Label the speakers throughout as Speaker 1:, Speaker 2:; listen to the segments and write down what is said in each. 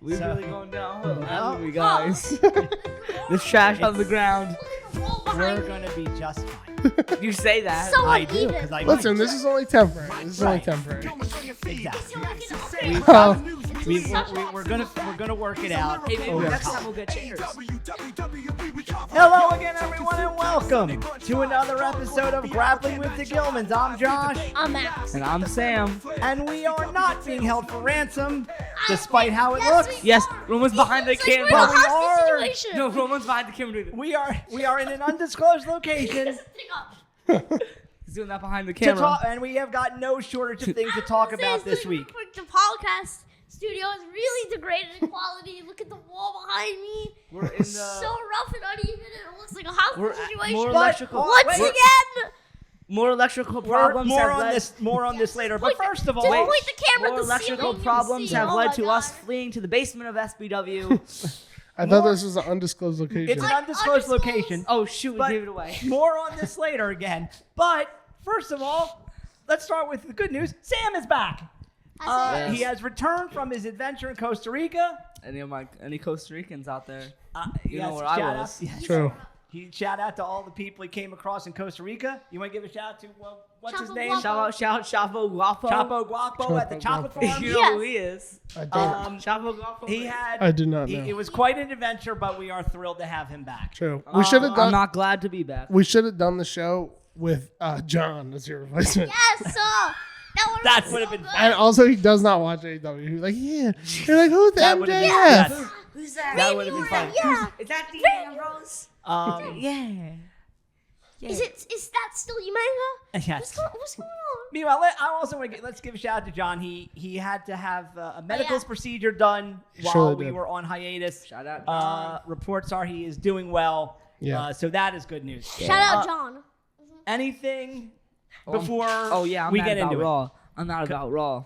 Speaker 1: We're really going downhill, haven't we, guys? There's trash on the ground.
Speaker 2: We're gonna be just fine.
Speaker 1: You say that.
Speaker 3: So
Speaker 2: I do,
Speaker 3: uneven.
Speaker 2: because I
Speaker 4: Listen, this is only temporary.
Speaker 2: Exactly. We're gonna work it out.
Speaker 1: Hey, maybe next time we'll get chairs.
Speaker 2: Hello again, everyone, and welcome to another episode of Grappling with the Gilmans. I'm Josh,
Speaker 3: I'm Max.
Speaker 1: And I'm Sam.
Speaker 2: and we are not being held for ransom, despite how it looks.
Speaker 1: Yes, Roman's behind the
Speaker 3: It's like we're in
Speaker 1: camera.
Speaker 3: a hostage situation.
Speaker 1: No, Roman's behind the camera.
Speaker 2: We are in an undisclosed location
Speaker 1: He's doing that behind the
Speaker 2: to
Speaker 1: camera.
Speaker 2: talk, and we have got no shortage of things to talk about this week.
Speaker 3: The podcast studio is really degraded in quality. Look at the wall behind me.
Speaker 1: We're in the...
Speaker 3: So rough and uneven. It looks like a hostage situation.
Speaker 1: more
Speaker 2: But-
Speaker 1: electrical.
Speaker 3: Once
Speaker 2: wait.
Speaker 3: again,
Speaker 1: More electrical
Speaker 2: More
Speaker 1: problems have
Speaker 2: on
Speaker 1: led...
Speaker 2: this. More on this later. But first of all,
Speaker 3: just point the camera
Speaker 1: More
Speaker 3: at the
Speaker 1: electrical
Speaker 3: ceiling
Speaker 1: problems
Speaker 3: and
Speaker 1: have
Speaker 3: see.
Speaker 1: led
Speaker 3: Oh
Speaker 1: to
Speaker 3: my
Speaker 1: us
Speaker 3: God.
Speaker 1: fleeing to the basement of SBW.
Speaker 4: I thought this was an undisclosed location.
Speaker 2: it's an undisclosed location.
Speaker 1: Oh, shoot, we
Speaker 2: But
Speaker 1: gave it away.
Speaker 2: more on this later again. But first of all, let's start with the good news. Sam is back.
Speaker 1: Yes.
Speaker 2: He has returned from his adventure in Costa Rica.
Speaker 1: Any Costa Ricans out there? You
Speaker 2: Yes,
Speaker 1: know where I
Speaker 2: shout
Speaker 1: was.
Speaker 2: Out, yes.
Speaker 4: True.
Speaker 2: He shout out to all the people he came across in Costa Rica. You want to give a shout out to what's his
Speaker 3: Chapo
Speaker 2: name?
Speaker 3: Guapo.
Speaker 1: Shout Chapo Guapo.
Speaker 2: Chapo Guapo at the
Speaker 4: Chapo
Speaker 2: chocolate
Speaker 4: Guapo.
Speaker 2: farm.
Speaker 1: You know
Speaker 3: Yes.
Speaker 1: who he is.
Speaker 4: I don't.
Speaker 1: Chapo Guapo.
Speaker 2: He had.
Speaker 4: I did not know.
Speaker 2: It was quite an adventure, but we are thrilled to have him back.
Speaker 4: True. We should have
Speaker 1: I'm
Speaker 4: done.
Speaker 1: not glad to be back.
Speaker 4: We should have done the show with John as your replacement.
Speaker 3: Yes,
Speaker 2: That would have been fun.
Speaker 4: And also, he does not watch AEW. He's like, yeah. You're like, who's
Speaker 2: That would have been
Speaker 4: MJF?
Speaker 2: yes.
Speaker 1: Who's that?
Speaker 2: That would have been fun.
Speaker 3: Yeah.
Speaker 1: Is that the Ambrose?
Speaker 2: Yeah.
Speaker 3: Is that still Umanga?
Speaker 2: Yes.
Speaker 3: What's going on?
Speaker 2: Meanwhile, I also want to let's give a shout out to John. He had to have a medical
Speaker 3: yeah.
Speaker 2: procedure done while
Speaker 4: Surely
Speaker 2: we
Speaker 4: did.
Speaker 2: were on hiatus.
Speaker 1: Shout out, John.
Speaker 2: Reports are he is doing well.
Speaker 4: Yeah.
Speaker 2: So that is good news.
Speaker 3: Shout out John.
Speaker 2: Anything before
Speaker 1: Oh yeah, I'm
Speaker 2: we
Speaker 1: not
Speaker 2: get
Speaker 1: about
Speaker 2: into
Speaker 1: Raw. I'm not about Raw.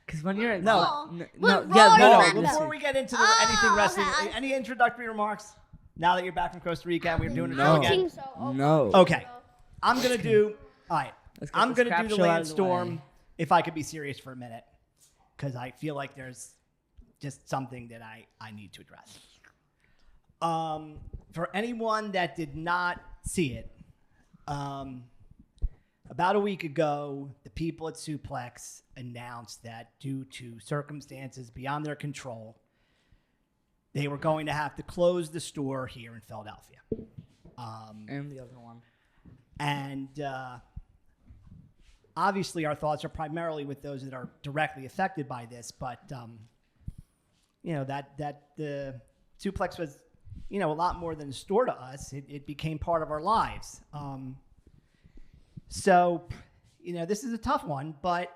Speaker 1: Because when you're
Speaker 2: No.
Speaker 3: Raw.
Speaker 1: no,
Speaker 3: Well,
Speaker 1: yeah,
Speaker 3: Raw
Speaker 1: no,
Speaker 3: is
Speaker 1: no,
Speaker 3: better.
Speaker 2: Before we get into anything wrestling, any introductory remarks? Now that you're back from Costa Rica and we're doing a show
Speaker 3: I don't
Speaker 2: again.
Speaker 3: think so. Oh,
Speaker 1: No.
Speaker 2: Okay. I'm going to do, all right.
Speaker 1: Let's get
Speaker 2: I'm
Speaker 1: this
Speaker 2: going to
Speaker 1: crap
Speaker 2: do the
Speaker 1: show out of the
Speaker 2: Landstorm
Speaker 1: way.
Speaker 2: if I could be serious for a minute. Because I feel like there's just something that I need to address. For anyone that did not see it, about a week ago, the people at Suplex announced that due to circumstances beyond their control, they were going to have to close the store here in Philadelphia.
Speaker 1: And the other one.
Speaker 2: And obviously, our thoughts are primarily with those that are directly affected by this. But you know that the Suplex was, a lot more than a store to us. It became part of our lives. So, this is a tough one. But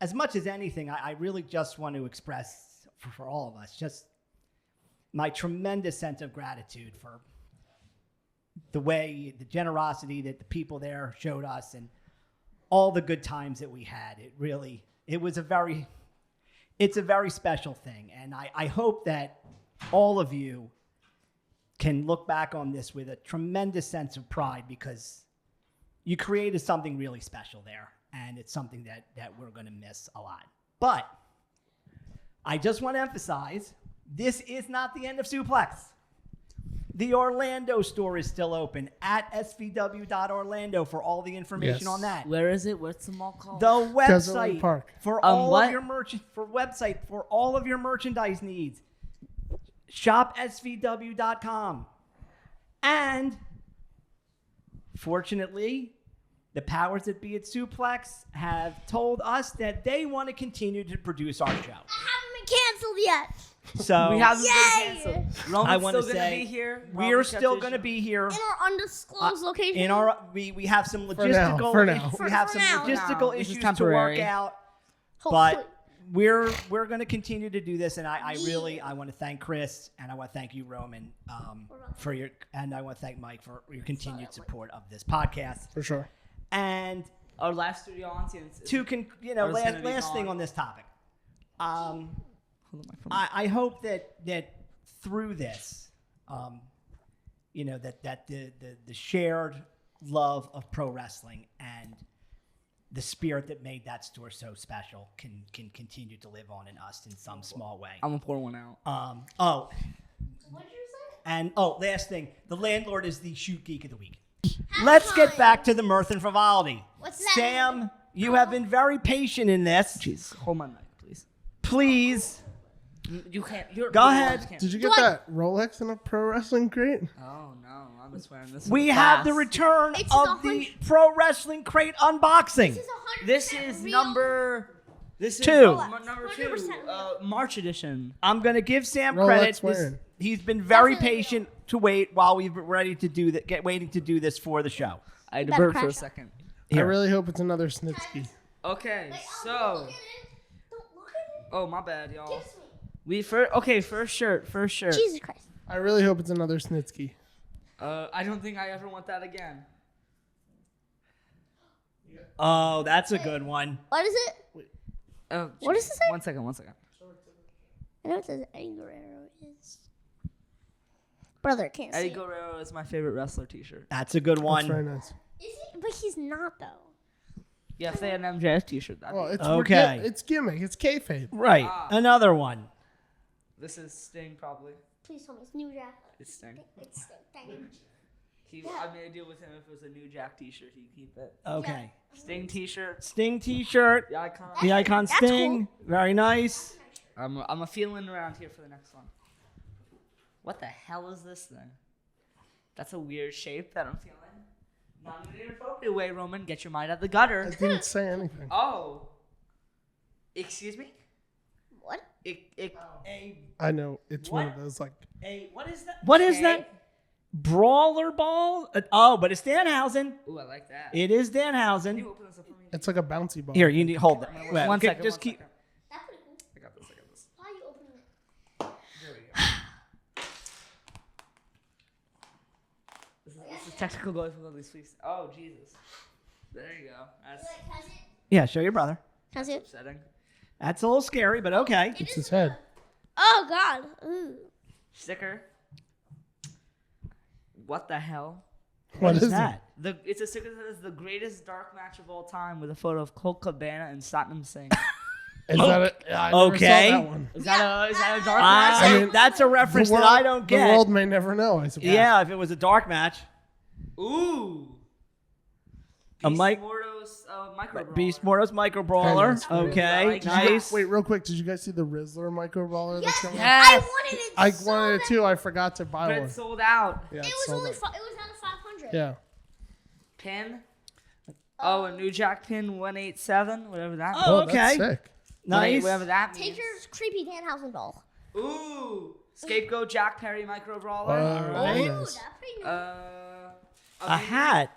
Speaker 2: as much as anything, I really just want to express for all of us just my tremendous sense of gratitude for the generosity that the people there showed us and all the good times that we had. It's a very special thing. And I hope that all of you can look back on this with a tremendous sense of pride because you created something really special there. And it's something that we're going to miss a lot. But I just want to emphasize, this is not the end of Suplex. The Orlando store is still open at svw.orlando for all the information
Speaker 4: Yes.
Speaker 2: on that.
Speaker 1: Where is it? What's the mall called?
Speaker 2: The
Speaker 4: Desert
Speaker 2: website
Speaker 4: Park.
Speaker 2: for all
Speaker 1: what?
Speaker 2: of your for all of your merchandise needs. ShopSVW.com. And fortunately, the powers that be at Suplex have told us that they want to continue to produce our show.
Speaker 3: I haven't been canceled yet.
Speaker 2: So
Speaker 1: we haven't
Speaker 3: Yay!
Speaker 1: been canceled. Roman's
Speaker 2: I want to
Speaker 1: still gonna
Speaker 2: say
Speaker 1: be here.
Speaker 2: we're still going to be here.
Speaker 3: In our undisclosed location.
Speaker 2: In our we have some
Speaker 4: now,
Speaker 2: logistical
Speaker 4: for now.
Speaker 2: we have
Speaker 3: For
Speaker 2: some
Speaker 3: now.
Speaker 2: logistical
Speaker 1: This is
Speaker 2: issues to
Speaker 1: temporary.
Speaker 2: work out.
Speaker 3: Hopefully.
Speaker 2: But we're going to continue to do this, and I want to thank Chris and I want to thank you, Roman, for your, and I want to thank Mike for your continued support of this podcast.
Speaker 4: For sure.
Speaker 2: And
Speaker 1: Our last studio audience.
Speaker 2: last thing on this topic. I hope that through this, that the shared love of pro wrestling and the spirit that made that store so special can continue to live on in us in some small way.
Speaker 1: I'm gonna pour one out.
Speaker 2: Oh,
Speaker 3: What'd you say?
Speaker 2: and last thing, the landlord is the shoot geek of the week. Let's get back to the mirth and frivolity.
Speaker 3: What's that?
Speaker 2: Sam, you have been very patient in this.
Speaker 1: Jeez, hold my mic, please.
Speaker 2: Please.
Speaker 1: You can't.
Speaker 2: Go ahead.
Speaker 4: Did you get that Rolex in a pro wrestling crate?
Speaker 1: Oh no, I'm just wearing this.
Speaker 2: We
Speaker 1: in
Speaker 2: have the
Speaker 1: class.
Speaker 2: return
Speaker 3: It's
Speaker 2: of
Speaker 3: the
Speaker 2: the Pro Wrestling Crate unboxing.
Speaker 3: This is 100%
Speaker 1: This is
Speaker 3: real.
Speaker 1: number. This is
Speaker 2: Two.
Speaker 1: Number 2.
Speaker 3: 100% real.
Speaker 1: March edition.
Speaker 2: I'm going to give Sam
Speaker 4: Rolex
Speaker 2: credit.
Speaker 4: wearing.
Speaker 2: He's been very
Speaker 3: Definitely
Speaker 2: patient to wait while we've been ready to do that. Waiting to do this for the show.
Speaker 1: I had to
Speaker 3: better
Speaker 1: burp for a
Speaker 3: crash out.
Speaker 1: second.
Speaker 4: I
Speaker 2: Here.
Speaker 4: really hope it's another Snitsky.
Speaker 1: Okay,
Speaker 3: Wait,
Speaker 1: so.
Speaker 3: don't look at it. Don't look at it.
Speaker 1: Oh my bad, y'all.
Speaker 3: Kiss me.
Speaker 1: First shirt.
Speaker 3: Jesus Christ.
Speaker 4: I really hope it's another Snitsky.
Speaker 1: I don't think I ever want that again.
Speaker 2: Oh, that's a good one.
Speaker 3: What is it?
Speaker 1: Oh,
Speaker 3: What does
Speaker 1: jeez.
Speaker 3: it say?
Speaker 1: 1 second.
Speaker 3: I know it says Eddie Guerrero is. Brother, can't see.
Speaker 1: Eddie
Speaker 3: it.
Speaker 1: Guerrero is my favorite wrestler T-shirt.
Speaker 2: That's a good
Speaker 4: That's very
Speaker 2: one.
Speaker 4: nice.
Speaker 3: Is he? But he's not though.
Speaker 1: Yeah, if they had an MJF T-shirt, that'd
Speaker 4: Well,
Speaker 1: be.
Speaker 4: it's
Speaker 2: Okay.
Speaker 4: It's gimmick. It's kayfabe.
Speaker 2: Right.
Speaker 1: Ah.
Speaker 2: Another one.
Speaker 1: This is Sting, probably.
Speaker 3: Please tell me it's New Jack.
Speaker 1: It's Sting.
Speaker 3: It's Thank you.
Speaker 1: I made a deal with him. If it was a New Jack T-shirt, he'd keep it.
Speaker 2: Okay.
Speaker 1: Sting T-shirt.
Speaker 2: Sting T-shirt.
Speaker 1: The icon.
Speaker 2: The icon
Speaker 3: That's
Speaker 2: Sting. Very nice.
Speaker 1: I'm a feeling around here for the next one. What the hell is this thing? That's a weird shape that I'm feeling. Not in an inappropriate way, Roman. Get your mind out the
Speaker 4: I
Speaker 1: gutter.
Speaker 4: didn't say anything.
Speaker 1: Oh. Excuse me?
Speaker 3: What?
Speaker 4: I know. It's one
Speaker 2: What?
Speaker 4: of those like.
Speaker 2: What is that? What is
Speaker 1: Okay.
Speaker 2: that? Brawler ball? Oh, but it's Danhausen.
Speaker 1: Ooh, I like that.
Speaker 2: It is
Speaker 1: Can you
Speaker 2: Danhausen.
Speaker 1: open this up for me?
Speaker 4: It's like a bouncy ball.
Speaker 2: Here, you need hold that. Well,
Speaker 1: One
Speaker 2: okay,
Speaker 1: second.
Speaker 2: Just
Speaker 1: one
Speaker 2: keep.
Speaker 1: second.
Speaker 3: That's pretty cool.
Speaker 1: I got this.
Speaker 3: Why are you opening it?
Speaker 1: There we go. This is technical difficulties, please. Oh, Jesus. There you go. That's
Speaker 3: Can I see it?
Speaker 2: Yeah, show your brother.
Speaker 3: Can I see it?
Speaker 1: upsetting.
Speaker 2: That's a little scary, but okay.
Speaker 4: It's his head.
Speaker 3: Oh God. Ooh.
Speaker 1: Sticker. What the hell?
Speaker 4: What is
Speaker 2: that?
Speaker 1: It's a sticker that says the greatest dark match of all time with a photo of Colt Cabana and Satnam Singh.
Speaker 4: Is that it? Yeah, I never
Speaker 2: Okay.
Speaker 4: saw that one.
Speaker 1: Is that a dark match?
Speaker 2: I
Speaker 4: mean,
Speaker 2: that's a reference
Speaker 4: The
Speaker 2: that
Speaker 4: world-
Speaker 2: I don't get.
Speaker 4: The world may never know, I suppose.
Speaker 2: Yeah, if it was a dark match.
Speaker 1: Ooh.
Speaker 2: A mic-
Speaker 1: Mortos micro
Speaker 2: Beast Mortos Micro Brawler.
Speaker 4: That's really
Speaker 2: Okay,
Speaker 1: like
Speaker 2: nice.
Speaker 4: Wait, real quick. Did you guys see the Rizzler micro baller that's coming out?
Speaker 1: Yes.
Speaker 3: I wanted it.
Speaker 4: I
Speaker 3: so
Speaker 4: wanted it
Speaker 3: bad.
Speaker 4: too. I forgot to buy
Speaker 1: But
Speaker 4: one.
Speaker 1: it's sold out.
Speaker 4: Yeah,
Speaker 3: It
Speaker 4: it's
Speaker 3: was
Speaker 4: sold
Speaker 3: only.
Speaker 4: out.
Speaker 3: It was down to 500.
Speaker 4: Yeah.
Speaker 1: Pin. Oh, a New Jack Pin 187, whatever that
Speaker 2: Oh,
Speaker 1: means.
Speaker 2: okay.
Speaker 4: That's sick.
Speaker 2: Nice.
Speaker 1: Whatever that means.
Speaker 3: Taker's creepy Danhausen doll.
Speaker 1: Ooh. Scapegoat Jack Perry micro brawler.
Speaker 2: Alright.
Speaker 3: Ooh,
Speaker 4: nice.
Speaker 3: that's pretty new.
Speaker 2: A hat.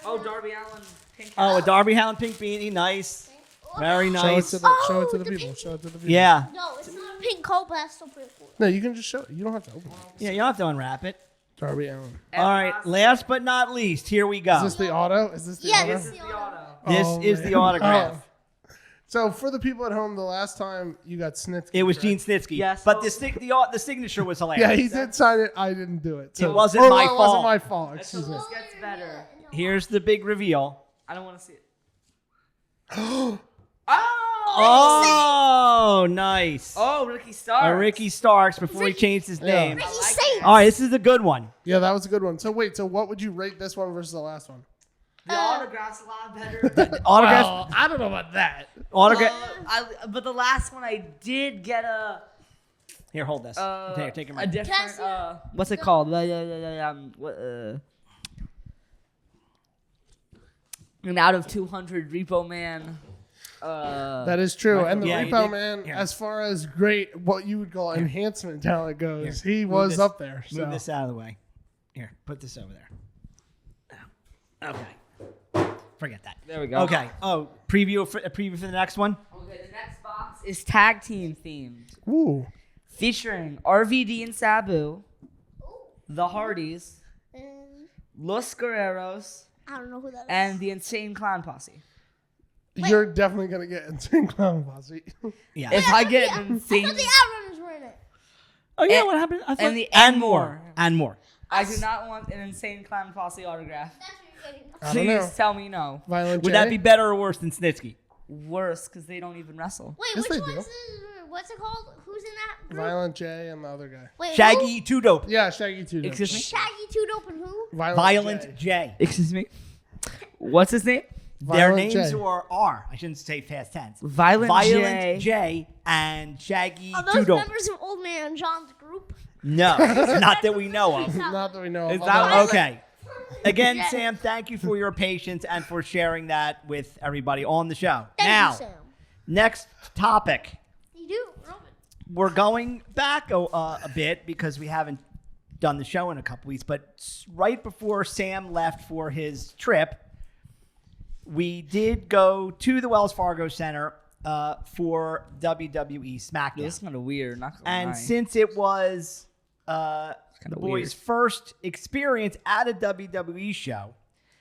Speaker 1: Oh, Darby Allin pink.
Speaker 2: Oh, a Darby Allin pink beanie. Nice. Very
Speaker 4: Show it
Speaker 2: nice.
Speaker 4: to the, show it to
Speaker 3: Oh,
Speaker 4: the
Speaker 3: the
Speaker 4: people.
Speaker 3: pink-
Speaker 4: Show it to the people.
Speaker 2: Yeah.
Speaker 3: No, it's not a pink coat, but that's still pretty cool.
Speaker 4: No, you can just show it. You don't have to open it.
Speaker 2: Yeah, you don't have to unwrap it.
Speaker 4: Darby Allin.
Speaker 1: And
Speaker 2: All right, last but not least, here we go.
Speaker 4: Is this the auto? Is this the
Speaker 3: Yeah,
Speaker 4: auto?
Speaker 3: this
Speaker 1: This is the auto.
Speaker 2: This
Speaker 4: Oh,
Speaker 2: is
Speaker 4: man.
Speaker 2: the autograph.
Speaker 4: Oh. So for the people at home, the last time you got Snitsky.
Speaker 2: It was
Speaker 4: correct?
Speaker 2: Gene Snitsky.
Speaker 1: Yes.
Speaker 2: But the signature was hilarious.
Speaker 4: Yeah, he did sign it. I didn't do it. So.
Speaker 2: It wasn't
Speaker 4: Oh,
Speaker 2: my
Speaker 4: it
Speaker 2: fault.
Speaker 4: wasn't my fault.
Speaker 1: So
Speaker 4: Excuse me.
Speaker 1: this gets better.
Speaker 2: Here's the big reveal.
Speaker 1: I don't want to see it.
Speaker 4: Oh,
Speaker 2: Oh, nice.
Speaker 1: Oh, Ricky Starks.
Speaker 2: Ricky Starks before he changed his
Speaker 4: Yeah.
Speaker 2: name.
Speaker 3: Ricky
Speaker 1: I like
Speaker 3: Saint.
Speaker 1: that.
Speaker 2: All right, this is a good one.
Speaker 4: yeah, that was a good one. So wait, so what would you rate this one versus the last one?
Speaker 1: The autograph's a lot better.
Speaker 2: Autograph.
Speaker 4: Well, I don't know about that.
Speaker 2: Autograph.
Speaker 1: But the last one I did get a
Speaker 2: Here, hold this. Here, take your
Speaker 1: a
Speaker 2: mic.
Speaker 1: different what's it called? An out of 200 Repo Man.
Speaker 4: That is true. And the
Speaker 2: Yeah, you
Speaker 4: Repo
Speaker 2: did-
Speaker 4: Man,
Speaker 2: here.
Speaker 4: as far as great, what you would call enhancement talent goes,
Speaker 2: Here.
Speaker 4: he
Speaker 2: Move
Speaker 4: was
Speaker 2: this-
Speaker 4: up there. So.
Speaker 2: Move this out of the way. Here, put this over there. Okay. Forget that.
Speaker 1: There we go.
Speaker 2: Okay. Oh, preview for the next one.
Speaker 1: Okay, the next box is tag team themed,
Speaker 4: Ooh.
Speaker 1: featuring RVD and Sabu, the Hardys, Los Guerreros,
Speaker 3: I don't know who that is.
Speaker 1: and the Insane Clown Posse.
Speaker 4: You're definitely going to get Insane Clown Posse.
Speaker 2: Yeah.
Speaker 1: If I get
Speaker 3: I
Speaker 1: an
Speaker 3: thought
Speaker 1: Insane,
Speaker 3: the Outrunners were in it.
Speaker 2: Oh yeah.
Speaker 1: and-
Speaker 2: What happened? I thought,
Speaker 1: and the and more.
Speaker 2: And more.
Speaker 1: I do not want an Insane Clown Posse autograph.
Speaker 3: That's weird.
Speaker 4: I don't know.
Speaker 1: Please tell me no.
Speaker 4: Violent
Speaker 2: Would
Speaker 4: J?
Speaker 2: that be better or worse than Snitsky?
Speaker 1: Worse, because they don't even wrestle.
Speaker 3: Wait,
Speaker 4: Yes,
Speaker 3: which
Speaker 4: they do.
Speaker 3: one's what's it called? Who's in that group?
Speaker 4: Violent J and the other guy?
Speaker 3: Wait,
Speaker 2: Shaggy Two Dope.
Speaker 4: Yeah, Shaggy 2.
Speaker 1: Excuse
Speaker 3: who?
Speaker 1: me?
Speaker 3: Shaggy, Two Dope, and who?
Speaker 2: Violent J.
Speaker 1: Excuse me? What's his name?
Speaker 2: Their
Speaker 4: Violent
Speaker 2: names
Speaker 4: J.
Speaker 2: are I shouldn't say past tense.
Speaker 1: Violent J.
Speaker 2: J and Shaggy
Speaker 3: Are
Speaker 2: Two
Speaker 3: those
Speaker 2: Dope.
Speaker 3: members of Old Man John's group?
Speaker 2: No, not that we know of.
Speaker 4: Not that we know
Speaker 1: Is
Speaker 4: of.
Speaker 1: that
Speaker 4: although-
Speaker 2: Okay. Again,
Speaker 3: Yeah.
Speaker 2: Sam, thank you for your patience and for sharing that with everybody on the show.
Speaker 3: Thank
Speaker 2: Now,
Speaker 3: you, Sam.
Speaker 2: next topic.
Speaker 3: You do, Roman.
Speaker 2: We're going back a bit because we haven't done the show in a couple weeks, but right before Sam left for his trip, we did go to the Wells Fargo Center for WWE SmackDown.
Speaker 1: This is kind of weird, not gonna
Speaker 2: And
Speaker 1: lie.
Speaker 2: since it was the
Speaker 1: kinda
Speaker 2: boys'
Speaker 1: weird.
Speaker 2: first experience at a WWE show,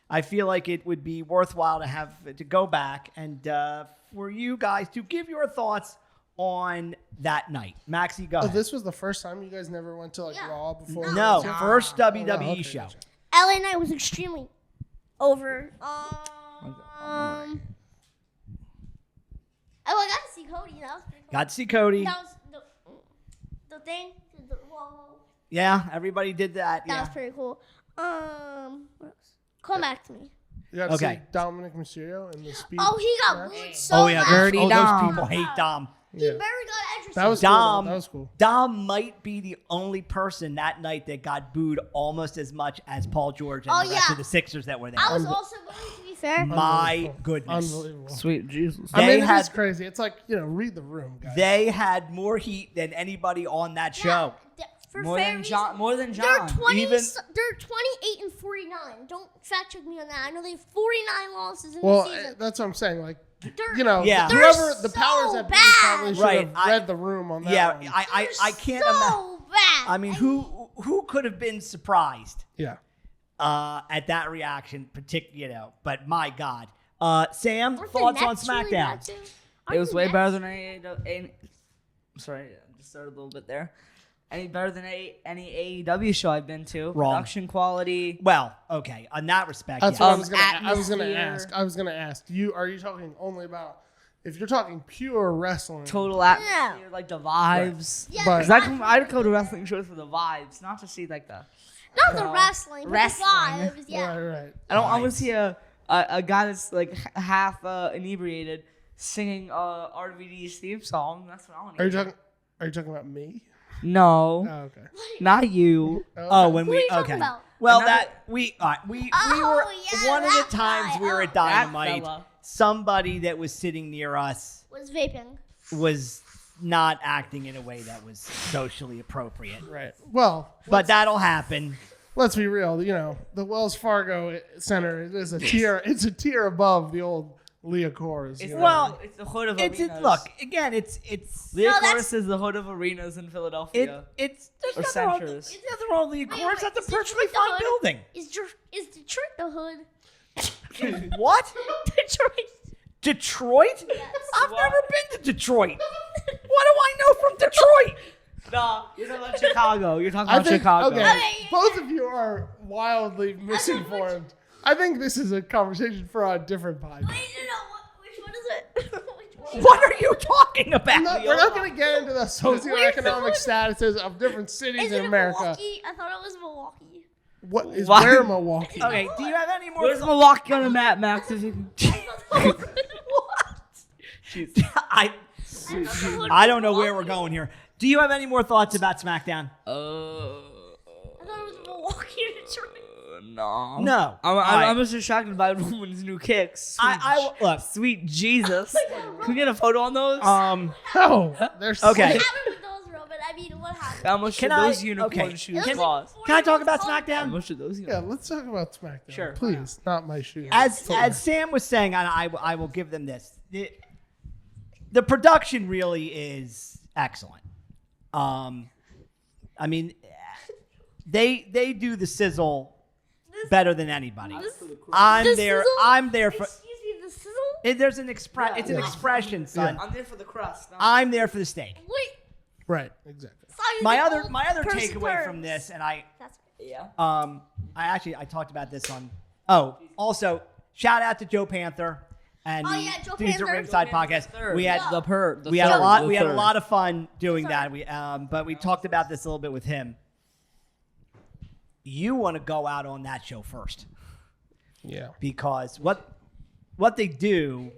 Speaker 2: I feel like it would be worthwhile to have to go back and for you guys to give your thoughts on that night. Maxie, go
Speaker 4: Oh,
Speaker 2: ahead.
Speaker 4: this was the first time you guys never went to like
Speaker 3: Yeah.
Speaker 4: Raw before?
Speaker 2: No,
Speaker 3: No.
Speaker 2: first WWE
Speaker 4: okay,
Speaker 2: show.
Speaker 4: gotcha.
Speaker 3: LA Night was extremely over. Oh, I got to see Cody. That was pretty cool.
Speaker 2: Got to see Cody.
Speaker 3: That was the thing. Whoa.
Speaker 2: Yeah, everybody did that.
Speaker 3: That
Speaker 2: Yeah.
Speaker 3: was pretty cool. What else? Come back to me.
Speaker 4: You got to see
Speaker 2: Okay.
Speaker 4: Dominic Mysterio in the speed.
Speaker 3: Oh, he got
Speaker 4: match?
Speaker 3: booed so
Speaker 2: Oh yeah,
Speaker 3: bad.
Speaker 1: Dirty
Speaker 2: those
Speaker 1: Dom.
Speaker 2: people hate Dom.
Speaker 3: He
Speaker 4: Yeah.
Speaker 3: barely got Edgerton.
Speaker 4: That was
Speaker 2: Dom.
Speaker 4: cool. That was cool.
Speaker 2: Dom might be the only person that night that got booed almost as much as Paul George and
Speaker 3: Oh,
Speaker 2: the rest
Speaker 3: yeah.
Speaker 2: of the Sixers that were there.
Speaker 3: I was also booed, to be fair.
Speaker 2: My
Speaker 4: Unbelievable.
Speaker 2: goodness.
Speaker 4: Unbelievable.
Speaker 1: Sweet Jesus.
Speaker 4: I
Speaker 2: They
Speaker 4: mean,
Speaker 2: had-
Speaker 4: it's crazy. It's like, read the room, guys.
Speaker 2: They had more heat than anybody on that show.
Speaker 3: For
Speaker 1: More
Speaker 3: fair
Speaker 1: than John.
Speaker 3: reason.
Speaker 1: More than
Speaker 3: They're
Speaker 1: John.
Speaker 3: 20.
Speaker 2: Even-
Speaker 3: They're 28 and 49. Don't fact check me on that. I know they have 49 losses in
Speaker 4: well,
Speaker 3: the season.
Speaker 4: that's what I'm saying. Like,
Speaker 3: They're,
Speaker 2: Yeah.
Speaker 3: they're
Speaker 4: whoever the
Speaker 3: so
Speaker 4: powers that be
Speaker 3: bad.
Speaker 4: probably should
Speaker 2: Right,
Speaker 4: have read the room on that
Speaker 2: Yeah,
Speaker 4: one.
Speaker 2: I can't
Speaker 3: so
Speaker 2: imagine.
Speaker 3: bad.
Speaker 2: I mean, who could have been surprised
Speaker 4: Yeah.
Speaker 2: at that reaction, But my God, Sam,
Speaker 3: Weren't the
Speaker 2: thoughts on
Speaker 3: Nets really
Speaker 2: SmackDown?
Speaker 3: bad too?
Speaker 1: It was
Speaker 3: Aren't
Speaker 1: way
Speaker 3: the
Speaker 1: better
Speaker 3: Nets-
Speaker 1: than any. Sorry, I just started a little bit there. Any better than any AEW show I've been to?
Speaker 2: Wrong.
Speaker 1: Production quality.
Speaker 2: Well, okay, on that respect,
Speaker 4: That's
Speaker 2: yeah.
Speaker 4: what I was gonna
Speaker 1: Atmosphere.
Speaker 4: ask. I was gonna ask you. Are you talking only about if you're talking pure wrestling?
Speaker 1: Total atmosphere, like the vibes.
Speaker 3: Yeah,
Speaker 4: But-
Speaker 1: Cause I'd go to wrestling shows for the vibes, not to see like the.
Speaker 3: not the wrestling, but
Speaker 1: Wrestling.
Speaker 3: the vibes. Yeah.
Speaker 4: Right.
Speaker 1: I don't. I want to see a guy that's like half inebriated singing RVD's theme song. That's what I want to.
Speaker 4: Are you talking about me?
Speaker 1: No,
Speaker 4: Oh, okay.
Speaker 1: not you.
Speaker 2: Oh, when
Speaker 3: Who are
Speaker 2: we
Speaker 3: you talking
Speaker 2: okay.
Speaker 3: about?
Speaker 2: Well,
Speaker 1: Another-
Speaker 2: that we all right, we
Speaker 3: Oh,
Speaker 2: were
Speaker 3: yeah,
Speaker 2: one of the
Speaker 3: that
Speaker 2: times
Speaker 3: guy.
Speaker 2: we were
Speaker 3: Oh.
Speaker 2: at Dynamite.
Speaker 1: fella.
Speaker 2: Somebody that was sitting near us
Speaker 3: Was vaping.
Speaker 2: was not acting in a way that was socially appropriate.
Speaker 4: Right. Well,
Speaker 2: But that'll happen.
Speaker 4: let's be real. The Wells Fargo Center is a tier. It's a tier above the old Leah Kors.
Speaker 1: It's,
Speaker 2: Well,
Speaker 1: it's the hood of
Speaker 2: It's
Speaker 1: arenas.
Speaker 2: look again. It's
Speaker 1: Leah
Speaker 3: No,
Speaker 1: Kors
Speaker 3: that's-
Speaker 1: is the hood of arenas in Philadelphia.
Speaker 2: it's there's
Speaker 1: Or
Speaker 2: nothing wrong.
Speaker 1: centers.
Speaker 2: There's nothing wrong with Leah
Speaker 3: Wait,
Speaker 2: Kors.
Speaker 3: wait,
Speaker 2: That's a
Speaker 3: is
Speaker 2: perfectly
Speaker 3: Detroit the
Speaker 2: fine
Speaker 3: hood?
Speaker 2: building.
Speaker 3: Is Detroit the hood?
Speaker 2: What?
Speaker 3: Detroit.
Speaker 2: Detroit?
Speaker 3: Yes.
Speaker 2: I've
Speaker 1: What?
Speaker 2: never been to Detroit. What do I know from Detroit?
Speaker 1: No, you're talking about Chicago. You're talking
Speaker 4: I
Speaker 1: about
Speaker 4: think.
Speaker 1: Chicago.
Speaker 4: Okay.
Speaker 3: Okay.
Speaker 4: Both of you are wildly misinformed. I think this is a conversation for a different podcast.
Speaker 3: Wait, no. Which one is it? Which one?
Speaker 2: What are you talking about?
Speaker 4: We're not going to get into the socioeconomic statuses of different cities
Speaker 3: Is
Speaker 4: in
Speaker 3: it
Speaker 4: America.
Speaker 3: Milwaukee? I thought it was Milwaukee.
Speaker 4: What is
Speaker 1: Why-
Speaker 4: where Milwaukee?
Speaker 2: Okay, do you have any more?
Speaker 1: Where's Milwaukee on the map, Max? If you can-
Speaker 2: I don't know where we're going here. Do you have any more thoughts about SmackDown?
Speaker 3: I thought it was Milwaukee or Detroit.
Speaker 1: No.
Speaker 2: No.
Speaker 1: I'm
Speaker 2: Alright.
Speaker 1: just distracted by Roman's new kicks.
Speaker 2: I look.
Speaker 1: Sweet Jesus. Can we get a photo on those?
Speaker 4: No, they're
Speaker 2: Okay.
Speaker 3: What happened with those, Robin? I mean, what happened?
Speaker 1: How much
Speaker 2: Can
Speaker 1: should
Speaker 2: I-
Speaker 1: those unicorn
Speaker 2: okay.
Speaker 1: shoes
Speaker 3: Can-
Speaker 1: cost?
Speaker 2: Can I talk about
Speaker 1: How
Speaker 2: SmackDown?
Speaker 1: much should those
Speaker 4: Yeah,
Speaker 1: unicorn
Speaker 4: let's talk about SmackDown.
Speaker 1: Sure.
Speaker 4: Please, not my shoes.
Speaker 2: As Sam was saying, and I will give them this. The production really is excellent. I mean, they do the sizzle better than anybody. I'm
Speaker 3: The
Speaker 2: there.
Speaker 3: sizzle?
Speaker 2: I'm there for.
Speaker 3: Excuse me, the sizzle?
Speaker 2: There's an express. It's an
Speaker 4: Yeah.
Speaker 2: expression, son.
Speaker 1: I'm there for the crust.
Speaker 2: I'm there for the steak.
Speaker 3: Wait.
Speaker 4: Right, exactly.
Speaker 3: Sorry,
Speaker 2: My
Speaker 3: the
Speaker 2: other
Speaker 3: old
Speaker 2: my other
Speaker 3: person
Speaker 2: takeaway
Speaker 3: terms.
Speaker 2: from this, and I
Speaker 1: Yeah.
Speaker 2: I talked about this on. Oh, also, shout out to Joe Panther and
Speaker 3: Oh,
Speaker 2: the
Speaker 3: yeah, Joe
Speaker 2: Dudes at
Speaker 3: Panther.
Speaker 2: Ringside
Speaker 1: Joe Panther's
Speaker 2: podcast.
Speaker 1: third.
Speaker 2: We had
Speaker 3: Yeah.
Speaker 2: we had a lot. We had a
Speaker 1: third.
Speaker 2: lot of fun doing
Speaker 3: Third.
Speaker 2: that. But we talked about this a little bit with him. You want to go out on that show first
Speaker 4: Yeah.
Speaker 2: because what they do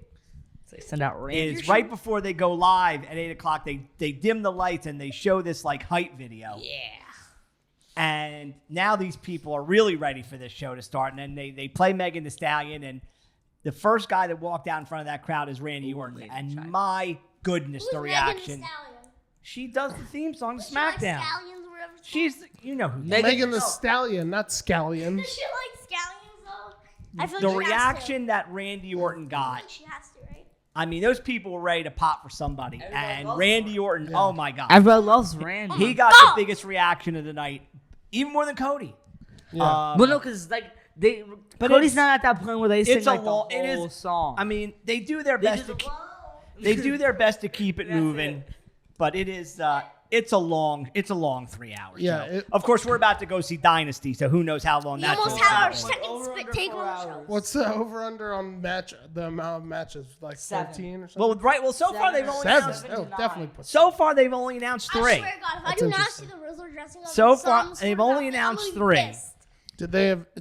Speaker 1: They send out reindeer
Speaker 2: is right before they go live at 8:00, they dim the lights and they show this like hype video.
Speaker 1: Yeah.
Speaker 2: And now these people are really ready for this show to start. And then they play Megan Thee Stallion. And the first guy that walked out in front of that crowd is Randy Orton.
Speaker 1: Lady
Speaker 2: And
Speaker 1: China.
Speaker 2: my goodness,
Speaker 3: Who's
Speaker 2: the
Speaker 3: Megan Thee
Speaker 2: reaction.
Speaker 3: Stallion?
Speaker 2: She does the theme song to
Speaker 3: Does she like
Speaker 2: SmackDown.
Speaker 3: scallions or whatever it's
Speaker 2: She's, you know who.
Speaker 4: Megan the
Speaker 1: no.
Speaker 4: Stallion, not Scallions.
Speaker 3: Does she like scallions though? I feel
Speaker 2: The
Speaker 3: like she
Speaker 2: reaction that Randy Orton
Speaker 3: has
Speaker 2: got.
Speaker 3: to. She has to, right?
Speaker 2: I mean, those people were ready to pop for somebody.
Speaker 1: Everybody
Speaker 2: And
Speaker 1: loves
Speaker 2: Randy Orton,
Speaker 4: Yeah.
Speaker 2: oh my God.
Speaker 1: Everybody loves Randy.
Speaker 2: He got
Speaker 3: Oh.
Speaker 2: the biggest reaction of the night, even more than Cody.
Speaker 4: Yeah.
Speaker 1: Well, no, because like they.
Speaker 2: But
Speaker 1: Cody's
Speaker 2: it's-
Speaker 1: not at that point where they sing
Speaker 2: it's a
Speaker 1: like the
Speaker 2: long- it
Speaker 1: whole
Speaker 2: is-
Speaker 1: song.
Speaker 2: I mean, they do their
Speaker 1: They
Speaker 2: best.
Speaker 1: just-
Speaker 2: They do their best to keep it
Speaker 1: That's
Speaker 2: moving,
Speaker 1: it.
Speaker 2: but it is it's a long 3 hours.
Speaker 4: Yeah,
Speaker 2: show.
Speaker 4: it-
Speaker 2: Of course, we're about to go see Dynasty, so who knows how long
Speaker 3: We
Speaker 2: that's
Speaker 3: almost
Speaker 2: going
Speaker 3: have our
Speaker 2: to
Speaker 3: second
Speaker 1: Over under
Speaker 3: take
Speaker 1: 4
Speaker 3: on the show.
Speaker 1: hours.
Speaker 4: What's the over under on the amount of matches? Like
Speaker 1: 7.
Speaker 4: 13 or something?
Speaker 2: Well, right. Well, so far they've only
Speaker 4: 7.
Speaker 2: announced,
Speaker 4: Oh, definitely put
Speaker 2: so far they've only announced 3.
Speaker 3: I swear to God, if I
Speaker 4: That's
Speaker 3: do not
Speaker 4: interesting.
Speaker 3: see the Rizzler dressing up,
Speaker 2: So
Speaker 3: in
Speaker 2: far,
Speaker 3: some sort
Speaker 2: they've
Speaker 3: of
Speaker 2: only
Speaker 3: outfit,
Speaker 2: announced
Speaker 3: I'm gonna
Speaker 2: 3.
Speaker 3: be pissed.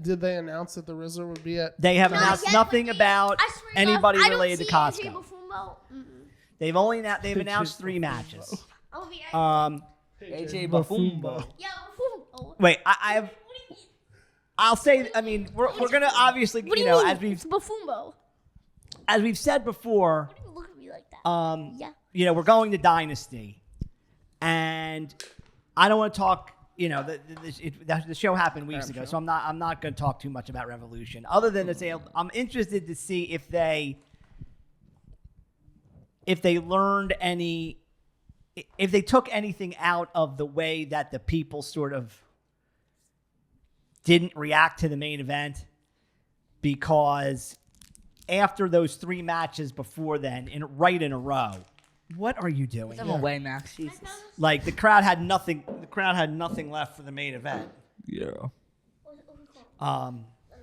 Speaker 4: Did they announce that the Rizzler would be at?
Speaker 2: They have
Speaker 3: Not
Speaker 2: announced
Speaker 3: yet,
Speaker 2: nothing
Speaker 3: but
Speaker 2: about
Speaker 3: I swear to God,
Speaker 2: anybody
Speaker 3: I don't
Speaker 2: related to
Speaker 3: see AJ
Speaker 2: Costco.
Speaker 3: Bufumbo. Mm-mm.
Speaker 2: They've announced 3 matches.
Speaker 3: I'll be
Speaker 1: AJ Bufumbo.
Speaker 3: yeah, Bufumbo.
Speaker 2: Wait, I have.
Speaker 3: What do you mean?
Speaker 2: I'll say. I mean, we're gonna obviously,
Speaker 3: What do
Speaker 2: you
Speaker 3: you
Speaker 2: know,
Speaker 3: mean? It's Bufumbo.
Speaker 2: as we've said before.
Speaker 3: Why do you look at me like that? Yeah.
Speaker 2: You know, we're going to Dynasty, and I don't want to talk. You know, the show happened weeks ago, so I'm not going to talk too much about Revolution, other than to say I'm interested to see if they learned any, if they took anything out of the way that the people sort of didn't react to the main event, because after those 3 matches before then, right in a row. What are you doing?
Speaker 1: Them away, Max. Jesus.
Speaker 2: Like the crowd had nothing. The crowd had nothing left for the main event.
Speaker 1: Yeah.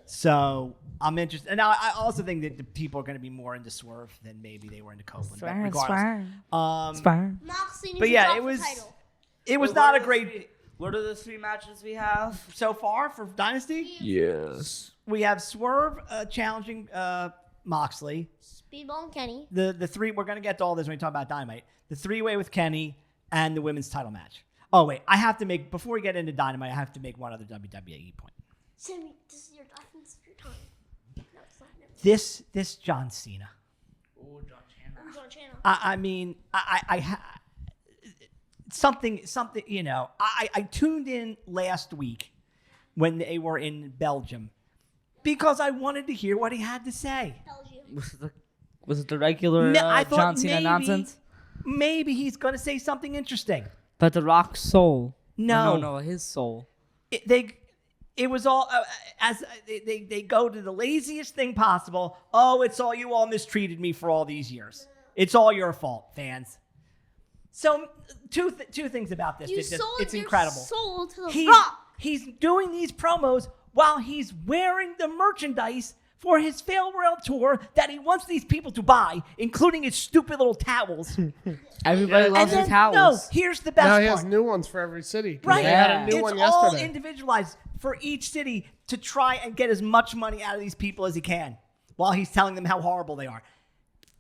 Speaker 2: So I'm interested. And now I also think that the people are going to be more into Swerve than maybe they were into Copeland. But regardless,
Speaker 3: Moxley needs
Speaker 2: but
Speaker 3: to
Speaker 2: yeah,
Speaker 3: drop
Speaker 2: it
Speaker 3: the
Speaker 2: was
Speaker 3: title.
Speaker 2: it was not a great
Speaker 1: What are the 3 matches we have?
Speaker 2: so far for Dynasty.
Speaker 1: Yes.
Speaker 2: We have Swerve challenging Moxley.
Speaker 3: Speedball and Kenny.
Speaker 2: The 3. We're going to get to all this when we talk about Dynamite. The 3-way with Kenny and the women's title match. Oh wait, I have to make before we get into Dynamite. I have to make one other WWE point.
Speaker 3: Sammy, this is your time. No, it's not.
Speaker 2: This John Cena.
Speaker 1: Oh, John Cena.
Speaker 3: Who's on channel?
Speaker 2: I mean, something. You know, I tuned in last week when they were in Belgium because I wanted to hear what he had to say.
Speaker 3: Belgium.
Speaker 1: Was it the regular
Speaker 2: No, I thought
Speaker 1: John Cena
Speaker 2: maybe-
Speaker 1: nonsense?
Speaker 2: Maybe he's going to say something interesting.
Speaker 1: But the Rock's soul.
Speaker 2: No.
Speaker 1: No, his soul.
Speaker 2: It was all as they go to the laziest thing possible. Oh, it's all you all mistreated me for all these years. It's all your fault, fans. So two things about this.
Speaker 3: You
Speaker 2: It's just-
Speaker 3: sold
Speaker 2: it's
Speaker 3: your
Speaker 2: incredible.
Speaker 3: soul to the
Speaker 2: He's,
Speaker 3: Rock.
Speaker 2: he's doing these promos while he's wearing the merchandise for his farewell tour that he wants these people to buy, including his stupid little towels.
Speaker 1: Everybody
Speaker 2: And
Speaker 1: loves
Speaker 2: then,
Speaker 1: his towels.
Speaker 2: no, here's the best
Speaker 4: Now
Speaker 2: part.
Speaker 4: he has new ones for every city. 'cause
Speaker 2: Right.
Speaker 4: They had a
Speaker 1: Yeah.
Speaker 4: new
Speaker 2: It's
Speaker 4: one
Speaker 2: all
Speaker 4: yesterday.
Speaker 2: individualized for each city to try and get as much money out of these people as he can while he's telling them how horrible they are.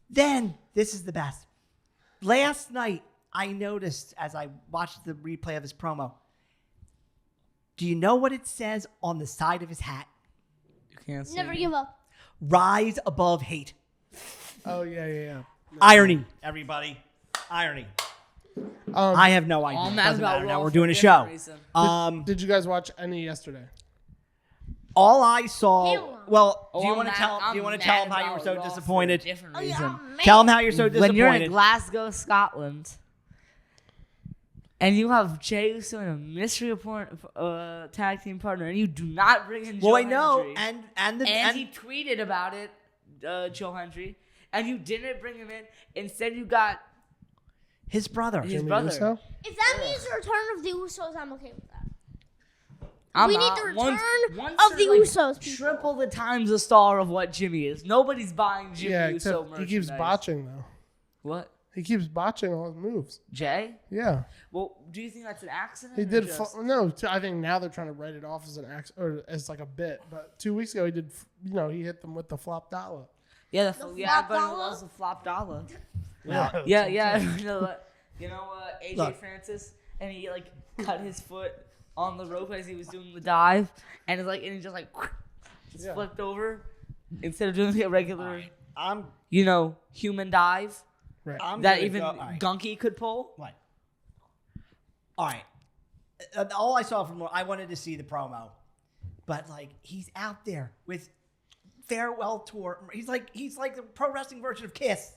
Speaker 2: Then, this is the best. Last night, I noticed as I watched the replay of his promo, do you know what it says on the side of his hat?
Speaker 1: You can't see
Speaker 3: Never
Speaker 1: me.
Speaker 3: give up.
Speaker 2: Rise above hate.
Speaker 4: Oh yeah.
Speaker 2: Irony, everybody. Irony. I have no idea.
Speaker 1: All
Speaker 2: It
Speaker 1: mad
Speaker 2: doesn't
Speaker 1: about
Speaker 2: matter. Now
Speaker 1: Raw
Speaker 2: we're
Speaker 1: for
Speaker 2: doing a
Speaker 1: different
Speaker 2: show.
Speaker 1: reason.
Speaker 4: Did you guys watch any yesterday?
Speaker 2: All I saw.
Speaker 3: Hell no.
Speaker 2: Well,
Speaker 1: Oh,
Speaker 2: do you
Speaker 1: I'm
Speaker 2: want to
Speaker 1: mad-
Speaker 2: tell?
Speaker 1: I'm
Speaker 2: Do you want to
Speaker 1: mad
Speaker 2: tell him how you were
Speaker 1: about
Speaker 2: so
Speaker 1: Raw for a
Speaker 2: disappointed?
Speaker 1: different
Speaker 3: Oh,
Speaker 1: reason.
Speaker 3: yeah, man.
Speaker 2: Tell him how you're so disappointed.
Speaker 1: When you're in Glasgow, Scotland, and you have Jey Uso and a mystery tag team partner, and you do not bring in
Speaker 2: Well,
Speaker 1: Joe
Speaker 2: I know,
Speaker 1: Hendry,
Speaker 2: and
Speaker 1: he tweeted about it, Joe Hendry, and you didn't bring him in. Instead, you got
Speaker 2: his brother.
Speaker 1: his
Speaker 4: Jimmy
Speaker 1: brother.
Speaker 4: Uso?
Speaker 3: If that means the return of the Usos, I'm okay with that. We need the return of the Usos, people.
Speaker 1: Triple the times the star of what Jimmy is. Nobody's buying Jimmy
Speaker 4: Yeah,
Speaker 1: Uso
Speaker 4: except
Speaker 1: merchandise.
Speaker 4: he keeps botching though.
Speaker 1: What?
Speaker 4: He keeps botching all his moves.
Speaker 1: Jay?
Speaker 4: Yeah,
Speaker 1: Well, do you think that's an accident?
Speaker 4: he
Speaker 1: or
Speaker 4: did.
Speaker 1: just-
Speaker 4: I think now they're trying to write it off as an accident or as like a bit. But 2 weeks ago he did. He hit them with the flop dollar.
Speaker 1: Yeah,
Speaker 3: The
Speaker 1: yeah,
Speaker 3: flop
Speaker 1: but it
Speaker 3: dollar?
Speaker 1: was a flop dollar.
Speaker 2: Well,
Speaker 1: Yeah. AJ
Speaker 2: Look.
Speaker 1: Francis, and he like cut his foot on the rope as he was doing the dive, and he just
Speaker 4: Yeah.
Speaker 1: flipped over instead of doing a regular,
Speaker 2: I'm
Speaker 1: human dive
Speaker 4: Right.
Speaker 2: I'm
Speaker 1: that
Speaker 2: gonna
Speaker 1: even
Speaker 2: go- all right.
Speaker 1: Gunky could pull.
Speaker 2: What? All right. All I saw from I wanted to see the promo, but like he's out there with farewell tour. He's like the pro wrestling version of Kiss.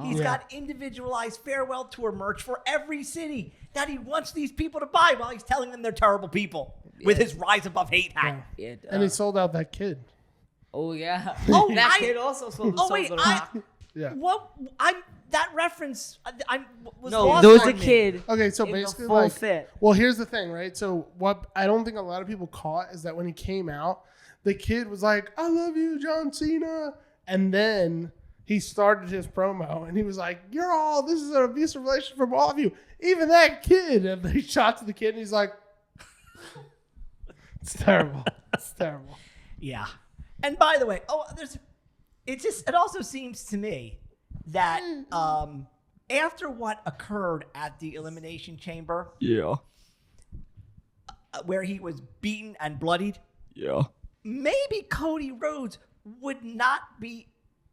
Speaker 2: He's
Speaker 4: Yeah.
Speaker 2: got individualized farewell tour merch for every city that he wants these people to buy while he's telling them they're terrible people with his Rise Above Hate hat.
Speaker 4: Yeah.
Speaker 1: Yeah,
Speaker 4: And he sold out that kid.
Speaker 1: oh yeah.
Speaker 2: Oh,
Speaker 1: that kid also sold
Speaker 2: Oh
Speaker 1: sold
Speaker 2: wait,
Speaker 1: the Rock.
Speaker 4: Yeah.
Speaker 2: what? That reference. I was
Speaker 1: No,
Speaker 2: lost
Speaker 1: there was
Speaker 2: on
Speaker 1: a
Speaker 2: me.
Speaker 1: kid.
Speaker 4: Okay, so
Speaker 1: in the
Speaker 4: basically,
Speaker 1: full
Speaker 4: like,
Speaker 1: fit.
Speaker 4: well, here's the thing, right? So what I don't think a lot of people caught is that when he came out, the kid was like, "I love you, John Cena," and then he started his promo and he was like, this is an abusive relationship from all of you, even that kid. And they shot to the kid and he's like, it's terrible. It's terrible.
Speaker 2: Yeah. And by the way, it also seems to me that after what occurred at the Elimination Chamber, where he was beaten and bloodied, maybe Cody Rhodes would not be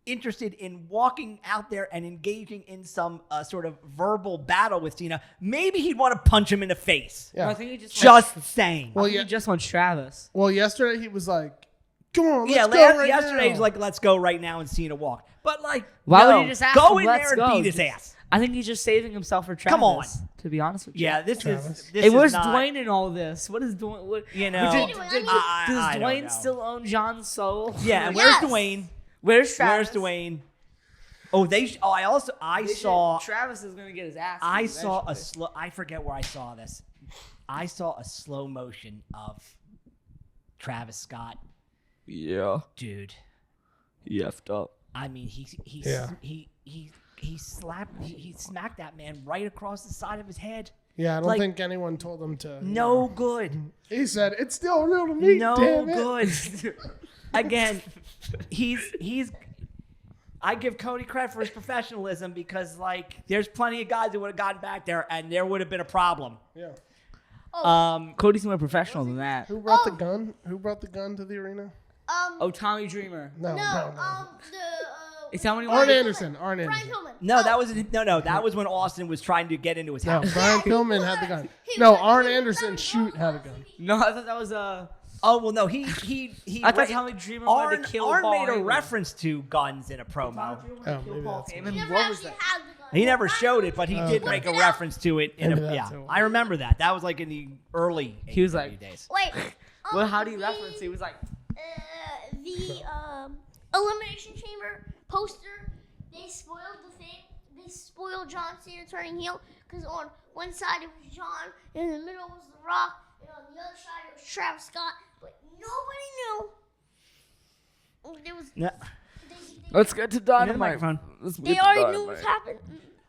Speaker 2: interested in walking out there and engaging in some sort of verbal battle with Cena. Maybe he'd want to punch him in the face.
Speaker 4: Yeah.
Speaker 1: I think he just
Speaker 2: Saying.
Speaker 4: Well,
Speaker 1: he just wants Travis.
Speaker 4: Well, yesterday he was like, come on, let's
Speaker 2: Yeah,
Speaker 4: go right
Speaker 2: yesterday
Speaker 4: now.
Speaker 2: he's like, let's go right now, and Cena walked. But like,
Speaker 1: Why
Speaker 2: no,
Speaker 1: would he just ask
Speaker 2: go
Speaker 1: him,
Speaker 2: in
Speaker 1: "Let's
Speaker 2: there and
Speaker 1: go"?
Speaker 2: beat his ass?
Speaker 1: I think he's just saving himself for Travis.
Speaker 2: Come on.
Speaker 1: To be honest with you.
Speaker 2: Yeah, this
Speaker 4: Travis.
Speaker 2: is this
Speaker 1: Hey,
Speaker 2: is
Speaker 1: where's
Speaker 2: not,
Speaker 1: Dwayne in all this? What is Dwayne? What,
Speaker 2: You know,
Speaker 3: Anyway,
Speaker 1: does
Speaker 2: I don't
Speaker 1: Dwayne
Speaker 2: know.
Speaker 1: still own John's soul?
Speaker 2: Yeah, and
Speaker 3: Yes.
Speaker 2: where's Dwayne?
Speaker 1: Where's Travis?
Speaker 2: Where's Dwayne? Oh, I saw
Speaker 1: Travis is gonna get his ass.
Speaker 2: I
Speaker 1: beat
Speaker 2: saw a
Speaker 1: eventually.
Speaker 2: slow. I forget where I saw this. I saw a slow motion of Travis Scott.
Speaker 5: Yeah,
Speaker 2: Dude,
Speaker 5: he effed up.
Speaker 2: I mean, he smacked that man right across the side of his head.
Speaker 4: Yeah, I don't
Speaker 2: like-
Speaker 4: think anyone told him to.
Speaker 2: No good.
Speaker 4: He said, it's still real to me,
Speaker 2: No
Speaker 4: damn it.
Speaker 2: good. Again, he's. I give Cody credit for his professionalism because, like, there's plenty of guys that would have gotten back there and there would have been a problem.
Speaker 4: Yeah.
Speaker 1: Cody's more professional than that.
Speaker 4: Who brought the gun? Who brought the gun to the arena?
Speaker 1: Oh, Tommy Dreamer.
Speaker 4: No.
Speaker 1: Is that when he
Speaker 4: Arn
Speaker 1: won?
Speaker 4: Anderson. Arn
Speaker 3: Brian
Speaker 4: Anderson.
Speaker 3: Pillman.
Speaker 2: No, that was That was when Austin was trying to get into his
Speaker 4: No,
Speaker 2: house.
Speaker 4: Brian Pillman had the gun.
Speaker 3: He
Speaker 4: No,
Speaker 3: was-
Speaker 4: Arn
Speaker 3: he was-
Speaker 4: Anderson shoot had a gun.
Speaker 1: No, I thought that was
Speaker 2: Oh well, no, he.
Speaker 1: I thought Tommy Dreamer wanted to kill
Speaker 2: Arn
Speaker 1: Paul
Speaker 2: made a
Speaker 1: Heyman.
Speaker 2: reference to guns in a promo.
Speaker 4: Oh, maybe that's
Speaker 3: He
Speaker 1: Heyman.
Speaker 3: never
Speaker 1: What was
Speaker 3: actually
Speaker 1: that?
Speaker 3: had the gun.
Speaker 2: He never showed it, but he did
Speaker 4: okay.
Speaker 2: make a
Speaker 3: Look it up.
Speaker 2: reference to it. In
Speaker 4: Maybe
Speaker 2: a,
Speaker 4: that's
Speaker 2: yeah,
Speaker 4: it.
Speaker 2: I remember that. That was like in the early.
Speaker 1: He was
Speaker 2: AEW
Speaker 1: like-
Speaker 2: days.
Speaker 3: Wait.
Speaker 1: Well, how do you
Speaker 3: the-
Speaker 1: reference? He was like,
Speaker 3: The Elimination Chamber poster, they spoiled the thing. They spoiled John Cena turning heel because on one side it was John, in the middle was The Rock, and on the other side it was Travis Scott. But nobody knew. There was.
Speaker 2: No.
Speaker 1: let's get to Dynamite.
Speaker 2: microphone.
Speaker 1: Let's get
Speaker 3: They
Speaker 1: to
Speaker 3: already knew what
Speaker 1: Dynamite.
Speaker 3: happened.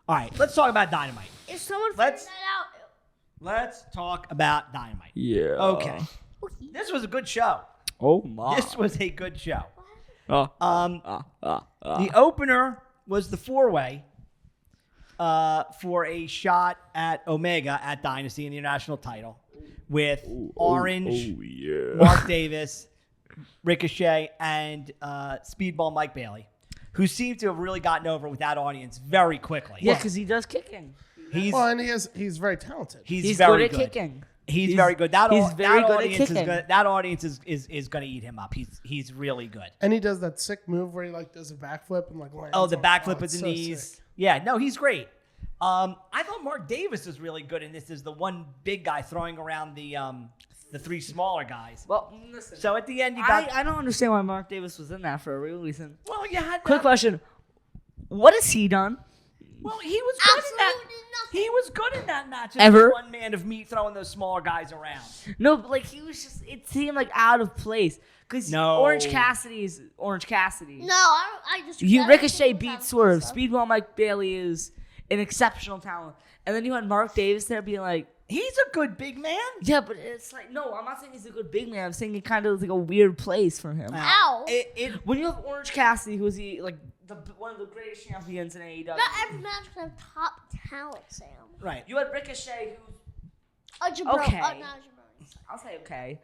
Speaker 2: All right, let's talk about Dynamite.
Speaker 3: If someone
Speaker 2: Let's-
Speaker 3: figured that out,
Speaker 2: Let's talk about Dynamite.
Speaker 5: Yeah.
Speaker 2: Okay,
Speaker 3: okay.
Speaker 2: this was a good show.
Speaker 5: Oh my.
Speaker 2: This was a good show.
Speaker 5: Uh,
Speaker 2: The opener was the four-way for a shot at Omega at Dynasty in the international title with Orange,
Speaker 5: Oh yeah.
Speaker 2: Mark Davis, Ricochet, and Speedball Mike Bailey, who seemed to have really gotten over with that audience very quickly.
Speaker 1: Yeah, because he does kicking.
Speaker 2: he's
Speaker 4: Well, and he's very talented.
Speaker 2: he's
Speaker 1: good
Speaker 2: very
Speaker 1: at
Speaker 2: good.
Speaker 1: kicking.
Speaker 2: He's very good. That
Speaker 1: he's very
Speaker 2: that
Speaker 1: good at
Speaker 2: audience is
Speaker 1: kicking.
Speaker 2: good. That audience is going to eat him up. He's really good.
Speaker 4: And he does that sick move where he like does a backflip and like lands
Speaker 2: Oh, the
Speaker 4: on-
Speaker 2: backflip with
Speaker 4: it's
Speaker 2: the
Speaker 4: so
Speaker 2: knees.
Speaker 4: sick.
Speaker 2: Yeah, no, he's great. I thought Mark Davis was really good in this as the one big guy throwing around the three smaller guys.
Speaker 1: Well, listen.
Speaker 2: So at the end, you got.
Speaker 1: I don't understand why Mark Davis was in that for a real reason.
Speaker 2: Well, you had.
Speaker 1: Quick question: what has he done?
Speaker 2: Well, he was good in that.
Speaker 3: Absolutely nothing.
Speaker 2: He was good in that match.
Speaker 1: Ever?
Speaker 2: One man of meat throwing those smaller guys around.
Speaker 1: No, but like he was just. It seemed like out of place. Because
Speaker 2: No.
Speaker 1: Orange Cassidy is Orange Cassidy.
Speaker 3: No, I just.
Speaker 1: Ricochet beat Swerve. Speedball Mike Bailey is an exceptional talent. And then you had Mark Davis there being like,
Speaker 2: He's a good big man.
Speaker 1: yeah, but it's like, no, I'm not saying he's a good big man. I'm saying it kind of like a weird place for him.
Speaker 3: Ow.
Speaker 1: When you have Orange Cassidy, who is one of the greatest champions in AEW.
Speaker 3: Not every match can have top talent, Sam.
Speaker 2: Right.
Speaker 1: You had Ricochet, who's
Speaker 3: A jabroni.
Speaker 1: Okay.
Speaker 3: Not a jabroni.
Speaker 1: I'll say okay.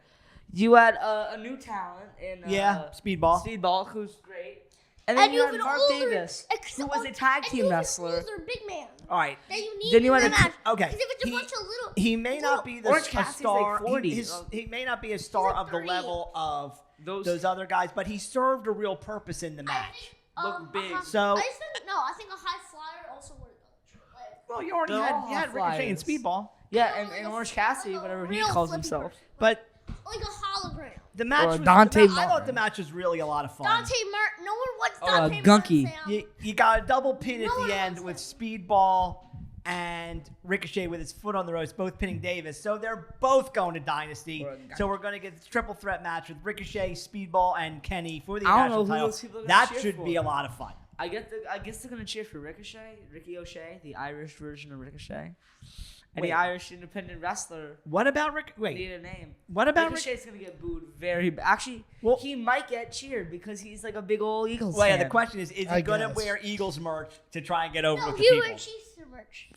Speaker 1: You had a new talent in
Speaker 2: Speedball.
Speaker 1: Speedball, who's great. And then you
Speaker 3: have
Speaker 1: had
Speaker 3: an
Speaker 1: Mark
Speaker 3: older,
Speaker 1: Davis, who was a tag
Speaker 3: and
Speaker 1: team
Speaker 3: you have an
Speaker 1: wrestler.
Speaker 3: older big man
Speaker 2: All right.
Speaker 3: that you need
Speaker 1: Then you
Speaker 3: in
Speaker 1: had
Speaker 3: the
Speaker 1: a-
Speaker 3: match.
Speaker 2: Okay.
Speaker 3: Because if it's a
Speaker 2: He-
Speaker 3: bunch of little,
Speaker 2: He may not be
Speaker 1: Orange
Speaker 2: a
Speaker 1: Cassidy's
Speaker 2: star.
Speaker 1: like 40.
Speaker 2: He may not be a star
Speaker 3: like
Speaker 2: of the
Speaker 3: 30.
Speaker 2: level of
Speaker 1: Those-
Speaker 2: those other guys, but he served a real purpose in the
Speaker 3: I
Speaker 2: match.
Speaker 3: think,
Speaker 1: Look big.
Speaker 2: So-
Speaker 3: I think a high flyer also would have done it. Like,
Speaker 2: Well, you already
Speaker 1: They're all
Speaker 2: had Ricochet and
Speaker 1: flyers.
Speaker 2: Speedball,
Speaker 1: Yeah,
Speaker 3: like
Speaker 1: and
Speaker 3: a-
Speaker 1: Orange Cassidy,
Speaker 3: like a
Speaker 1: whatever he
Speaker 3: real
Speaker 1: calls
Speaker 3: flippy
Speaker 1: himself.
Speaker 3: person.
Speaker 2: but
Speaker 3: Like a hologram.
Speaker 2: the match
Speaker 1: Or
Speaker 2: was.
Speaker 1: Dante
Speaker 2: I
Speaker 1: Martin.
Speaker 2: thought the match was really a lot of fun.
Speaker 3: Dante Martin. No one wants
Speaker 1: Oh,
Speaker 3: Dante
Speaker 1: Gunky.
Speaker 3: Martin. Sam.
Speaker 2: You got a double pin
Speaker 3: No
Speaker 2: at
Speaker 3: one
Speaker 2: the end
Speaker 3: wants
Speaker 2: with
Speaker 3: him.
Speaker 2: Speedball and Ricochet with his foot on the ropes, both pinning Davis. So they're both going to Dynasty. So we're going to get this triple threat match with Ricochet, Speedball, and Kenny for the
Speaker 1: I don't
Speaker 2: national
Speaker 1: know who
Speaker 2: title.
Speaker 1: those people are gonna
Speaker 2: That
Speaker 1: cheer
Speaker 2: should
Speaker 1: for.
Speaker 2: be a lot of fun.
Speaker 1: I guess they're gonna cheer for Ricky O'Shea, the Irish version of Ricochet. And
Speaker 2: Wait.
Speaker 1: the Irish independent wrestler
Speaker 2: What about
Speaker 1: need
Speaker 2: Wait,
Speaker 1: a name.
Speaker 2: what about
Speaker 1: Ricochet's gonna get booed very bad. Actually,
Speaker 2: Well-
Speaker 1: he might get cheered because he's like a big old Eagles
Speaker 2: Well, yeah,
Speaker 1: fan.
Speaker 2: the question is he
Speaker 4: I
Speaker 2: going to
Speaker 4: guess.
Speaker 2: wear Eagles merch to try and get over
Speaker 3: No,
Speaker 2: with the
Speaker 3: he
Speaker 2: people?
Speaker 3: wears Chiefs merch.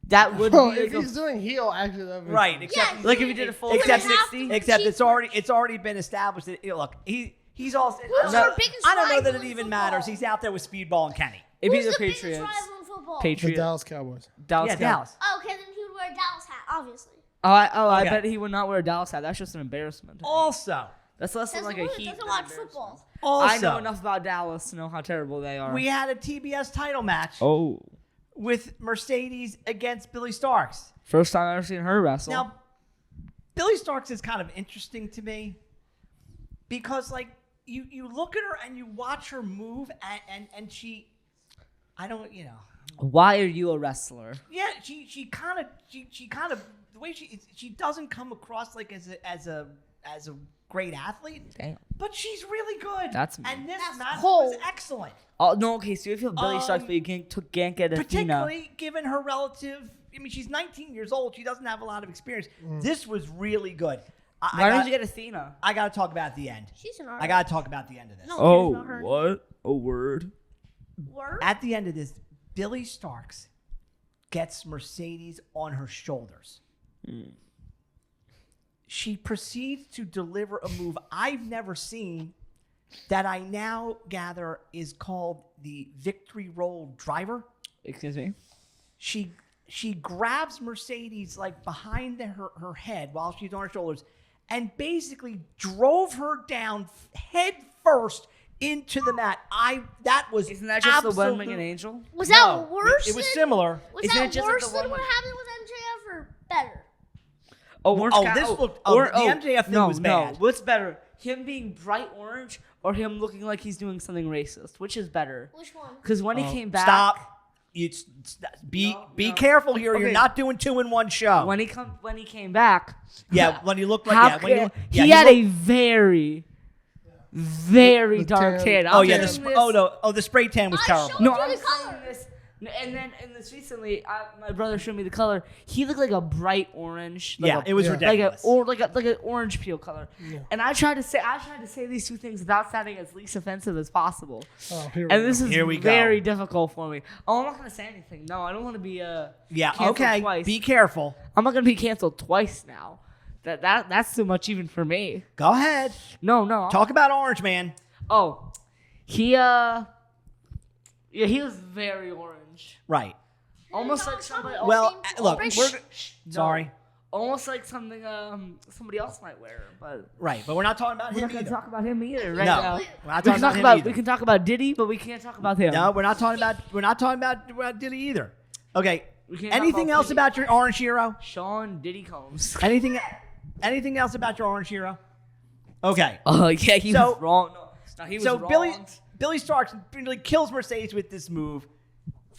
Speaker 1: That would
Speaker 4: Oh,
Speaker 1: be
Speaker 4: if
Speaker 1: like
Speaker 4: he's
Speaker 1: a,
Speaker 4: doing heel, actually, that would be
Speaker 2: Right,
Speaker 4: fun.
Speaker 2: except
Speaker 3: Yeah,
Speaker 1: like if he did a full
Speaker 2: Except-
Speaker 1: 360.
Speaker 2: except
Speaker 3: Chiefs
Speaker 2: it's already been established that look, he's all
Speaker 3: Who's
Speaker 2: no,
Speaker 3: our biggest
Speaker 2: I don't know that
Speaker 3: rival
Speaker 2: it
Speaker 3: in
Speaker 2: even
Speaker 3: football?
Speaker 2: matters. He's out there with Speedball and Kenny.
Speaker 1: It'd be
Speaker 3: Who's
Speaker 1: the
Speaker 3: the biggest
Speaker 1: Patriots.
Speaker 3: rival in football?
Speaker 4: The
Speaker 1: Patriots.
Speaker 4: Dallas Cowboys.
Speaker 1: Dallas.
Speaker 2: Yeah,
Speaker 1: Cowboys.
Speaker 2: Dallas.
Speaker 3: Oh, okay, then he would wear a Dallas hat, obviously.
Speaker 1: I
Speaker 2: Okay.
Speaker 1: bet he would not wear a Dallas hat. That's just an embarrassment.
Speaker 2: Also,
Speaker 1: That's less than
Speaker 3: Doesn't
Speaker 1: like a
Speaker 3: watch-
Speaker 1: heat.
Speaker 3: doesn't
Speaker 1: than
Speaker 3: watch
Speaker 1: embarrassment.
Speaker 3: football.
Speaker 2: also
Speaker 1: I know enough about Dallas to know how terrible they are.
Speaker 2: we had a TBS title match
Speaker 5: Oh.
Speaker 2: with Mercedes against Billy Starks.
Speaker 1: First time I've ever seen her wrestle.
Speaker 2: Now, Billy Starks is kind of interesting to me because, like, you look at her and you watch her move, and she, I don't,
Speaker 1: Why are you a wrestler?
Speaker 2: yeah, she kind of the way she doesn't come across like as a great athlete,
Speaker 1: Damn.
Speaker 2: but she's really good.
Speaker 1: That's me.
Speaker 2: And this
Speaker 3: That's
Speaker 2: match
Speaker 3: cold.
Speaker 2: was excellent.
Speaker 1: Oh no, okay. So you feel Billy Starks, but you can't get Athena.
Speaker 2: Particularly given her relative. I mean, she's 19 years old. She doesn't have a lot of experience. This was really good.
Speaker 1: Why don't you get Athena?
Speaker 2: I got to talk about the end.
Speaker 3: She's an
Speaker 2: I
Speaker 3: artist.
Speaker 2: got to talk about the end of this.
Speaker 3: No.
Speaker 5: Oh,
Speaker 3: Not her.
Speaker 5: what? A word?
Speaker 3: Word?
Speaker 2: At the end of this, Billy Starks gets Mercedes on her shoulders. She proceeds to deliver a move I've never seen that I now gather is called the Victory Roll Driver.
Speaker 1: Excuse me.
Speaker 2: She grabs Mercedes like behind her head while she's on her shoulders and basically drove her down head first into the mat. That was
Speaker 1: Isn't that just the one
Speaker 2: absolute-
Speaker 1: wing angel?
Speaker 3: Was
Speaker 2: No,
Speaker 3: that worse?
Speaker 2: It was
Speaker 3: than-
Speaker 2: similar.
Speaker 3: Was
Speaker 1: Isn't
Speaker 3: that
Speaker 1: it just like
Speaker 3: worse
Speaker 1: the
Speaker 3: than
Speaker 1: one
Speaker 3: what
Speaker 1: with-
Speaker 3: happened with MJF or better?
Speaker 2: This looked. The MJF thing was bad.
Speaker 1: No, what's better? Him being bright orange or him looking like he's doing something racist? Which is better?
Speaker 3: Which one?
Speaker 1: Because when he came back,
Speaker 2: Stop. Be
Speaker 1: No.
Speaker 2: careful here. You're
Speaker 1: Okay.
Speaker 2: not doing 2 in 1 show.
Speaker 1: when he came back,
Speaker 2: yeah, when you look like
Speaker 1: how
Speaker 2: when you,
Speaker 1: could-
Speaker 2: yeah,
Speaker 1: he had
Speaker 2: look-
Speaker 1: a very
Speaker 4: The
Speaker 1: dark
Speaker 4: tan-
Speaker 1: tan.
Speaker 2: Oh
Speaker 1: I'm
Speaker 2: yeah,
Speaker 1: saying this-
Speaker 2: the spray tan was
Speaker 3: I
Speaker 2: terrible.
Speaker 3: showed
Speaker 1: No,
Speaker 3: you
Speaker 1: I'm
Speaker 3: the
Speaker 1: saying
Speaker 3: color.
Speaker 1: this. And then in this recently, my brother showed me the color. He looked like a bright orange. Like
Speaker 2: Yeah, it was
Speaker 4: Yeah.
Speaker 2: ridiculous.
Speaker 1: like an orange peel color. And I tried to say these two things without sounding as least offensive as possible.
Speaker 4: Oh, here we
Speaker 1: And
Speaker 4: go.
Speaker 1: this is
Speaker 2: Here we go.
Speaker 1: very difficult for me. Oh, I'm not gonna say anything. No, I don't want to be
Speaker 2: Yeah,
Speaker 1: canceled
Speaker 2: okay.
Speaker 1: twice.
Speaker 2: Be careful.
Speaker 1: I'm not gonna be canceled twice now. That's too much even for me.
Speaker 2: Go ahead.
Speaker 1: No.
Speaker 2: Talk about Orange Man.
Speaker 1: Oh, he he was very orange.
Speaker 2: Right.
Speaker 1: Almost like somebody else.
Speaker 2: Well, look,
Speaker 3: Shh.
Speaker 2: we're
Speaker 1: No.
Speaker 2: sorry.
Speaker 1: Almost like something somebody else might wear, but
Speaker 2: Right, but we're not talking about
Speaker 1: we're
Speaker 2: him
Speaker 1: not gonna
Speaker 2: either.
Speaker 1: talk about him either right
Speaker 2: No,
Speaker 1: now.
Speaker 2: we're not
Speaker 1: We
Speaker 2: talking
Speaker 1: can
Speaker 2: about
Speaker 1: talk
Speaker 2: him
Speaker 1: about
Speaker 2: either.
Speaker 1: we can talk about Diddy, but we can't talk about him.
Speaker 2: No, we're not talking about Diddy either. Okay.
Speaker 1: We can't talk
Speaker 2: Anything
Speaker 1: about
Speaker 2: else
Speaker 1: Diddy.
Speaker 2: about your Orange Hero?
Speaker 1: Sean Diddy Combs.
Speaker 2: Anything else about your Orange Hero? Okay.
Speaker 1: Oh yeah, he
Speaker 2: So-
Speaker 1: was wrong. No, he was
Speaker 2: So
Speaker 1: wrong.
Speaker 2: Billy Starks really kills Mercedes with this move.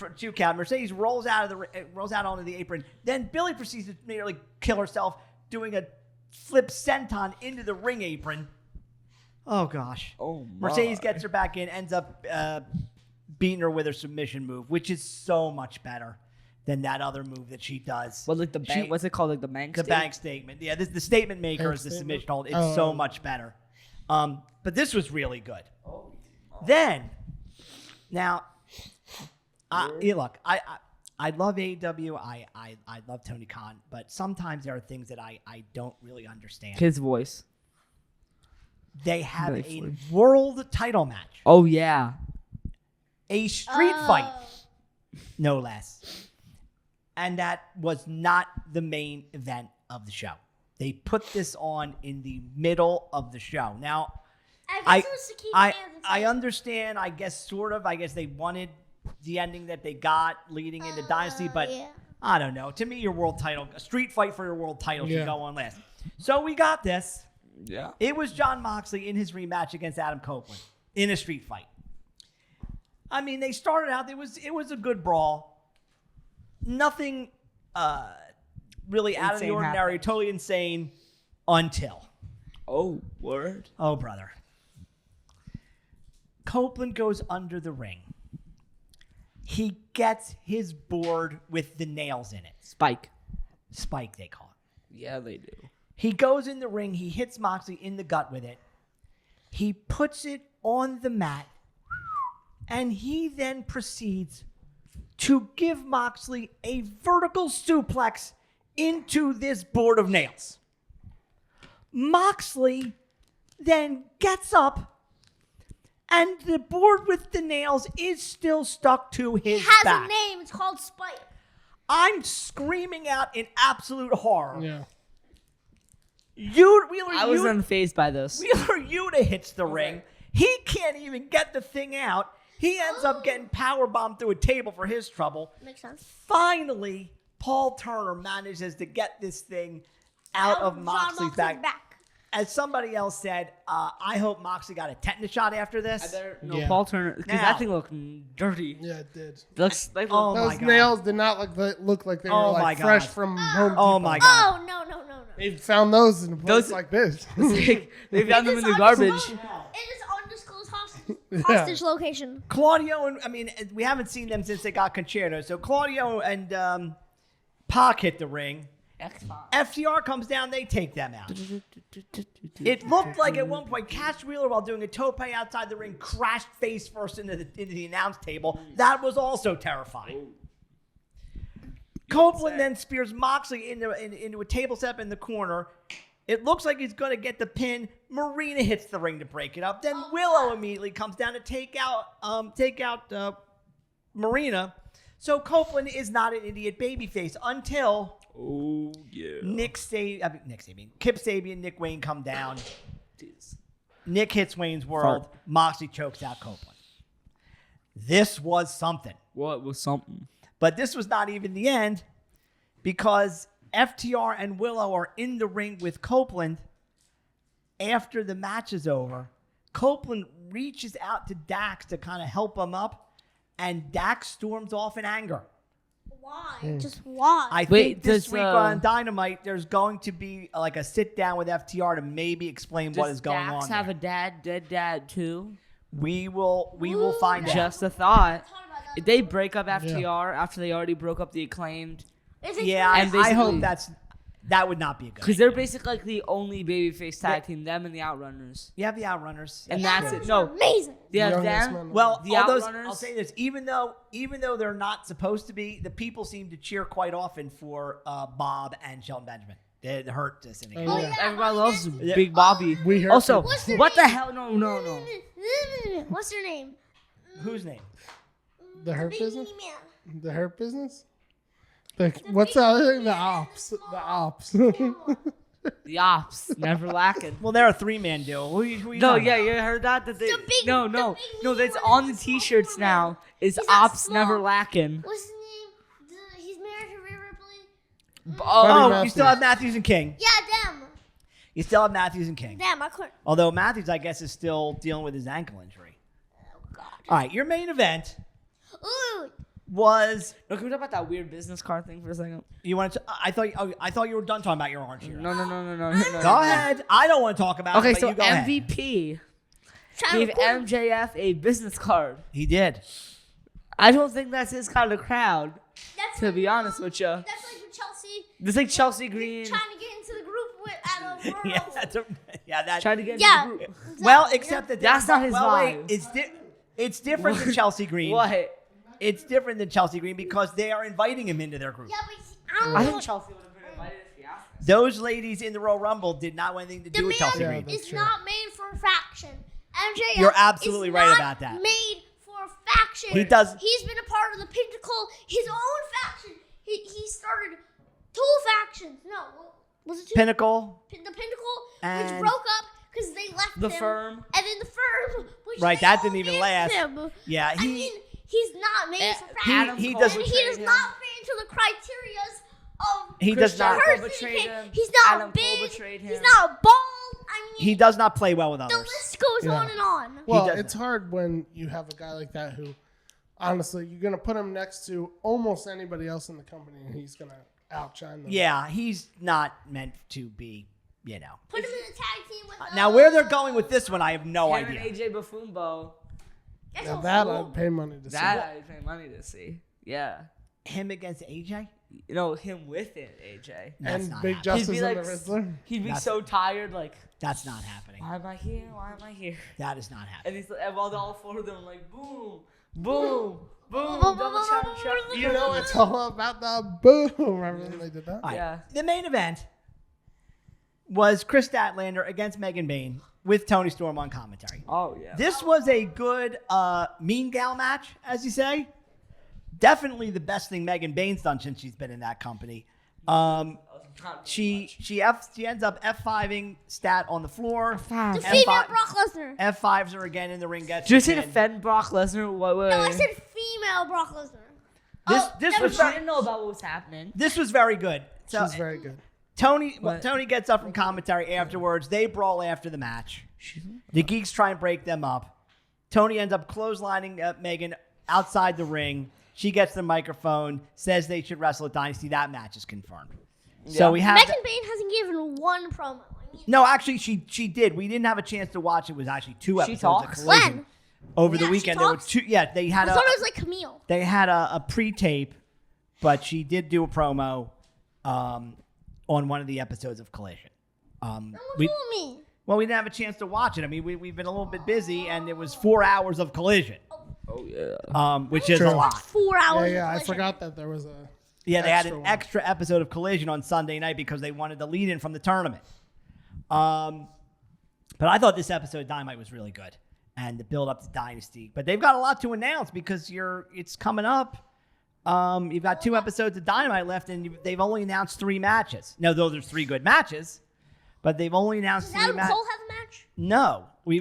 Speaker 2: for 2 count. Mercedes rolls out onto the apron. Then Billy proceeds to nearly kill herself, doing a flip senton into the ring apron. Oh gosh.
Speaker 5: Oh my.
Speaker 2: Mercedes gets her back in, ends up beating her with her submission move, which is so much better than that other move that she does.
Speaker 1: What, like the bank? What's it called? Like the bank?
Speaker 2: The
Speaker 1: statement?
Speaker 2: bank statement. Yeah, the statement maker
Speaker 4: Bank
Speaker 2: is the
Speaker 4: statement?
Speaker 2: submission hold. It's so much better. But this was really good. Then, now, look, I love AEW. I love Tony Khan, but sometimes there are things that I don't really understand.
Speaker 1: His voice.
Speaker 2: They have
Speaker 1: Very
Speaker 2: a
Speaker 1: funny.
Speaker 2: world title match,
Speaker 1: Oh yeah.
Speaker 2: a street fight, no less, and that was not the main event of the show. They put this on in the middle of the show. Now,
Speaker 3: I guess it was to keep fans
Speaker 2: I
Speaker 3: excited.
Speaker 2: understand. I guess sort of. I guess they wanted the ending that they got leading into Dynasty, but
Speaker 3: yeah.
Speaker 2: I don't know. To me, your world title, a street fight for your world title should
Speaker 4: Yeah.
Speaker 2: go on last. So we got this.
Speaker 5: Yeah.
Speaker 2: It was Jon Moxley in his rematch against Adam Copeland in a street fight. I mean, they started out. It was a good brawl. Nothing really out of the
Speaker 1: Insane
Speaker 2: ordinary.
Speaker 1: happened.
Speaker 2: Totally insane until.
Speaker 5: Oh, word.
Speaker 2: Oh, brother. Copeland goes under the ring. He gets his board with the nails in it.
Speaker 1: Spike.
Speaker 2: Spike, they call it.
Speaker 5: Yeah, they do.
Speaker 2: He goes in the ring. He hits Moxley in the gut with it. He puts it on the mat. And he then proceeds to give Moxley a vertical suplex into this board of nails. Moxley then gets up, and the board with the nails is still stuck to his
Speaker 3: It has
Speaker 2: back.
Speaker 3: a name. It's called Spike.
Speaker 2: I'm screaming out in absolute horror.
Speaker 4: Yeah.
Speaker 1: I was unfazed by this.
Speaker 2: Wheeler Yuta hits the ring. He can't even get the thing out. He ends up getting powerbombed through a table for his trouble.
Speaker 3: Makes sense.
Speaker 2: Finally, Paul Turner manages to get this thing out of
Speaker 3: John
Speaker 2: Moxley's back. As somebody else said, I hope Moxley got a tetanus shot after this.
Speaker 4: Yeah.
Speaker 1: Paul Turner, because
Speaker 2: Now-
Speaker 1: that thing looked dirty.
Speaker 4: Yeah, it did.
Speaker 1: It looks like
Speaker 2: Oh my
Speaker 4: Those
Speaker 2: God.
Speaker 4: nails did not look like they were
Speaker 2: Oh my
Speaker 4: like
Speaker 2: God.
Speaker 4: fresh from Home Depot.
Speaker 2: Oh my God.
Speaker 3: Oh, no.
Speaker 4: They found those in a place
Speaker 1: Those-
Speaker 4: like this.
Speaker 1: they found them in the
Speaker 3: It is
Speaker 1: garbage.
Speaker 3: undisclosed- It is undisclosed hostage location.
Speaker 2: Claudio and we haven't seen them since they got Concerto. So Claudio and Pac hit the ring. FTR comes down, they take them out. It looked like at one point Cash Wheeler, while doing a tope outside the ring, crashed face first into the announce table. That was also terrifying. Copeland then spears Moxley into a table step in the corner. It looks like he's going to get the pin. Marina hits the ring to break it up. Then Willow immediately comes down to take out Marina. So Copeland is not an idiot babyface until
Speaker 5: Oh, yeah.
Speaker 2: Kip Sabian, Nick Wayne come down. Nick hits Wayne's World. Moxley chokes out Copeland. This was something.
Speaker 5: What was something?
Speaker 2: But this was not even the end, because FTR and Willow are in the ring with Copeland after the match is over. Copeland reaches out to Dax to kind of help him up, and Dax storms off in anger.
Speaker 3: Why? Just why?
Speaker 2: I
Speaker 1: Wait,
Speaker 2: think this
Speaker 1: does,
Speaker 2: week on Dynamite, there's going to be like a sit down with FTR to maybe explain what is going
Speaker 1: Dax
Speaker 2: on.
Speaker 1: have
Speaker 2: there.
Speaker 1: a dead dad too?
Speaker 2: We will find out.
Speaker 1: Just a thought.
Speaker 3: Talk about that.
Speaker 1: If they break up FTR after they already broke up the Acclaimed,
Speaker 3: Is it
Speaker 2: Yeah,
Speaker 1: And
Speaker 2: I hope
Speaker 1: basically-
Speaker 2: that would not be a good.
Speaker 1: because they're basically like the only babyface tag team, them and the Outrunners.
Speaker 2: You have the Outrunners,
Speaker 1: And
Speaker 2: That's
Speaker 1: that's
Speaker 2: true.
Speaker 1: it. No,
Speaker 3: amazing.
Speaker 1: yeah,
Speaker 4: Youngest
Speaker 1: them.
Speaker 4: man.
Speaker 2: Well,
Speaker 1: The
Speaker 2: all those,
Speaker 1: Outrunners?
Speaker 2: I'll say this: even though they're not supposed to be, the people seem to cheer quite often for Bob and Shelton Benjamin. It hurt this in the game.
Speaker 4: Oh,
Speaker 3: yeah.
Speaker 1: Everybody loves
Speaker 2: Yeah.
Speaker 1: Big Bobby.
Speaker 4: We heard
Speaker 1: Also,
Speaker 3: What's their
Speaker 1: what the
Speaker 3: name?
Speaker 1: hell? No.
Speaker 3: What's their name?
Speaker 2: Whose name?
Speaker 4: The Hurt
Speaker 3: big
Speaker 4: Business?
Speaker 3: meaty man.
Speaker 4: The Hurt Business? What's the other thing? The Ops. The Ops.
Speaker 1: The Ops, never lacking.
Speaker 2: Well, they're a 3-man duo. Who you
Speaker 1: No,
Speaker 2: talking
Speaker 1: yeah,
Speaker 2: about?
Speaker 1: you heard that? That they,
Speaker 3: The big-
Speaker 1: no,
Speaker 3: the
Speaker 1: no,
Speaker 3: big
Speaker 1: no. That's
Speaker 3: mean
Speaker 1: on
Speaker 3: one
Speaker 1: the
Speaker 3: is the
Speaker 1: T-shirts
Speaker 3: small
Speaker 1: now.
Speaker 3: man.
Speaker 1: Is
Speaker 3: He's not
Speaker 1: Ops
Speaker 3: small.
Speaker 1: never lacking?
Speaker 3: What's his name? He's married to Rhea Ripley.
Speaker 2: Oh,
Speaker 4: Matthews.
Speaker 2: you still have Matthews and King.
Speaker 3: Yeah, them.
Speaker 2: You still have Matthews and King.
Speaker 3: Them. I couldn't.
Speaker 2: Although Matthews, I guess, is still dealing with his ankle injury.
Speaker 3: Oh God.
Speaker 2: All right, your main event.
Speaker 3: Ooh.
Speaker 2: was
Speaker 1: No, can we talk about that weird business card thing for a second?
Speaker 2: you want to? I thought you were done talking about your orange hero.
Speaker 1: No.
Speaker 2: Go ahead. I don't want to talk about
Speaker 1: Okay,
Speaker 2: it. But
Speaker 1: so
Speaker 2: you go ahead.
Speaker 1: MVP
Speaker 3: Trying
Speaker 1: gave
Speaker 3: to pull-
Speaker 1: MJF a business card.
Speaker 2: He did.
Speaker 1: I don't think that's his kind of crowd,
Speaker 3: That's
Speaker 1: to
Speaker 3: like,
Speaker 1: be honest with you.
Speaker 3: That's like with Chelsea.
Speaker 1: This like Chelsea Green
Speaker 3: Trying to get into the group with at a
Speaker 2: Yeah, that's that.
Speaker 1: trying to get into
Speaker 3: Yeah.
Speaker 1: the group.
Speaker 2: Well, except that
Speaker 1: That's not his
Speaker 2: wait,
Speaker 1: vibe.
Speaker 2: it's different than Chelsea Green.
Speaker 1: What?
Speaker 2: It's different than Chelsea Green because they are inviting him into their group.
Speaker 3: Yeah, but I don't
Speaker 1: I
Speaker 3: know.
Speaker 1: think Chelsea would have been invited if he asked us.
Speaker 2: Those ladies in the Royal Rumble did not want anything to
Speaker 3: The
Speaker 2: do with Chelsea
Speaker 3: man
Speaker 2: Green.
Speaker 3: is not made for a faction. MJF
Speaker 2: You're absolutely
Speaker 3: is
Speaker 2: right
Speaker 3: not
Speaker 2: about that.
Speaker 3: Made for a faction.
Speaker 2: He does-
Speaker 3: He's been a part of the Pinnacle, his own faction. He started 2 factions. No, was it 2?
Speaker 2: Pinnacle.
Speaker 3: The Pinnacle,
Speaker 2: And-
Speaker 3: which broke up because they left
Speaker 1: The
Speaker 3: him.
Speaker 1: Firm.
Speaker 3: And then the Firm, which
Speaker 2: Right,
Speaker 3: they
Speaker 2: that
Speaker 3: all
Speaker 2: didn't even
Speaker 3: missed
Speaker 2: last.
Speaker 3: him.
Speaker 2: Yeah,
Speaker 3: I mean, he's not made for
Speaker 1: Adam
Speaker 3: factions.
Speaker 2: he
Speaker 1: Cole
Speaker 2: does-
Speaker 3: And he
Speaker 1: betrayed
Speaker 3: does
Speaker 1: him.
Speaker 3: not fit into the criterias of
Speaker 2: He does
Speaker 1: Christian
Speaker 2: not.
Speaker 1: Cole
Speaker 3: person.
Speaker 1: betrayed him.
Speaker 3: He's not
Speaker 1: Adam Cole
Speaker 3: big.
Speaker 1: betrayed
Speaker 3: He's
Speaker 1: him.
Speaker 3: not bald. I mean,
Speaker 2: He does not play well with
Speaker 3: the
Speaker 2: others.
Speaker 3: list goes
Speaker 4: Yeah.
Speaker 3: on and on.
Speaker 4: Well,
Speaker 2: doesn't.
Speaker 4: it's hard when you have a guy like that who, honestly, you're going to put him next to almost anybody else in the company and he's going to outshine them.
Speaker 2: Yeah, he's not meant to be, you know.
Speaker 3: Put him in a tag team with.
Speaker 2: Now, where they're going with this one, I have no
Speaker 1: Him and
Speaker 2: idea.
Speaker 1: AJ Bufumbo.
Speaker 3: That's
Speaker 4: Now
Speaker 3: a
Speaker 4: that
Speaker 3: fool.
Speaker 4: I'd pay money to see.
Speaker 1: That I'd pay money to see. Yeah.
Speaker 2: Him against AJ?
Speaker 1: You know, him with it, AJ.
Speaker 2: That's
Speaker 4: And
Speaker 2: not
Speaker 4: Big
Speaker 2: happening.
Speaker 4: Justice
Speaker 1: He'd be
Speaker 4: and
Speaker 1: like,
Speaker 4: the Riddler.
Speaker 1: he'd be
Speaker 2: That's-
Speaker 1: so tired, like,
Speaker 2: That's not happening.
Speaker 1: why am I here? Why am I here?
Speaker 2: That is not happening.
Speaker 1: And he's and while all 4 of them like, boom, boom, boom, double chop.
Speaker 4: You know it's all about the boom. Remember when they did that?
Speaker 2: All right.
Speaker 1: Yeah.
Speaker 2: The main event was Chris Statlander against Megan Bayne with Tony Storm on commentary.
Speaker 1: Oh, yeah.
Speaker 2: This was a good mean gal match, as you say. Definitely the best thing Megan Bayne's done since she's been in that company. She ends up F5ing Stat on the floor.
Speaker 3: The female Brock Lesnar.
Speaker 2: F5s her again in the ring. Gets
Speaker 1: Did you
Speaker 2: the
Speaker 1: say
Speaker 2: pin.
Speaker 1: defend Brock Lesnar? Wait.
Speaker 3: No, I said female Brock Lesnar.
Speaker 2: This
Speaker 3: that
Speaker 2: was
Speaker 3: was
Speaker 1: I didn't know about what was happening.
Speaker 2: this was very good. So
Speaker 4: She's very good.
Speaker 2: Tony
Speaker 1: What?
Speaker 2: Tony gets up from commentary afterwards. They brawl after the match. The Geeks try and break them up. Tony ends up clotheslining Megan outside the ring. She gets the microphone, says they should wrestle at Dynasty. That match is confirmed. So we have
Speaker 3: Megan Bayne hasn't given one promo. I mean,
Speaker 2: no, actually, she did. We didn't have a chance to watch. It was actually 2 episodes.
Speaker 1: talks?
Speaker 2: Of Collision.
Speaker 3: When?
Speaker 2: Over the
Speaker 3: Yeah, she
Speaker 2: weekend, there were
Speaker 3: talks?
Speaker 2: 2. Yeah, they had
Speaker 3: I thought it was like Camille.
Speaker 2: they had a pre-tape, but she did do a promo on one of the episodes of Collision.
Speaker 3: Someone
Speaker 2: We,
Speaker 3: told me.
Speaker 2: well, we didn't have a chance to watch it. I mean, we've been a little bit busy, and it was 4 hours of Collision,
Speaker 1: Oh, yeah.
Speaker 2: which is
Speaker 4: True.
Speaker 2: a lot.
Speaker 3: 4 hours.
Speaker 4: Yeah,
Speaker 3: of
Speaker 4: I
Speaker 3: Collision.
Speaker 4: forgot that there was a.
Speaker 2: Yeah, they had
Speaker 4: extra
Speaker 2: an
Speaker 4: one.
Speaker 2: extra episode of Collision on Sunday night because they wanted the lead-in from the tournament. But I thought this episode of Dynamite was really good, and the build-up to Dynasty. But they've got a lot to announce because it's coming up. You've got 2 episodes of Dynamite left, and they've only announced 3 matches. No, those are 3 good matches, but they've only announced
Speaker 3: Does
Speaker 2: 3
Speaker 3: Adam
Speaker 2: matches.
Speaker 3: Cole have a match?
Speaker 2: No, we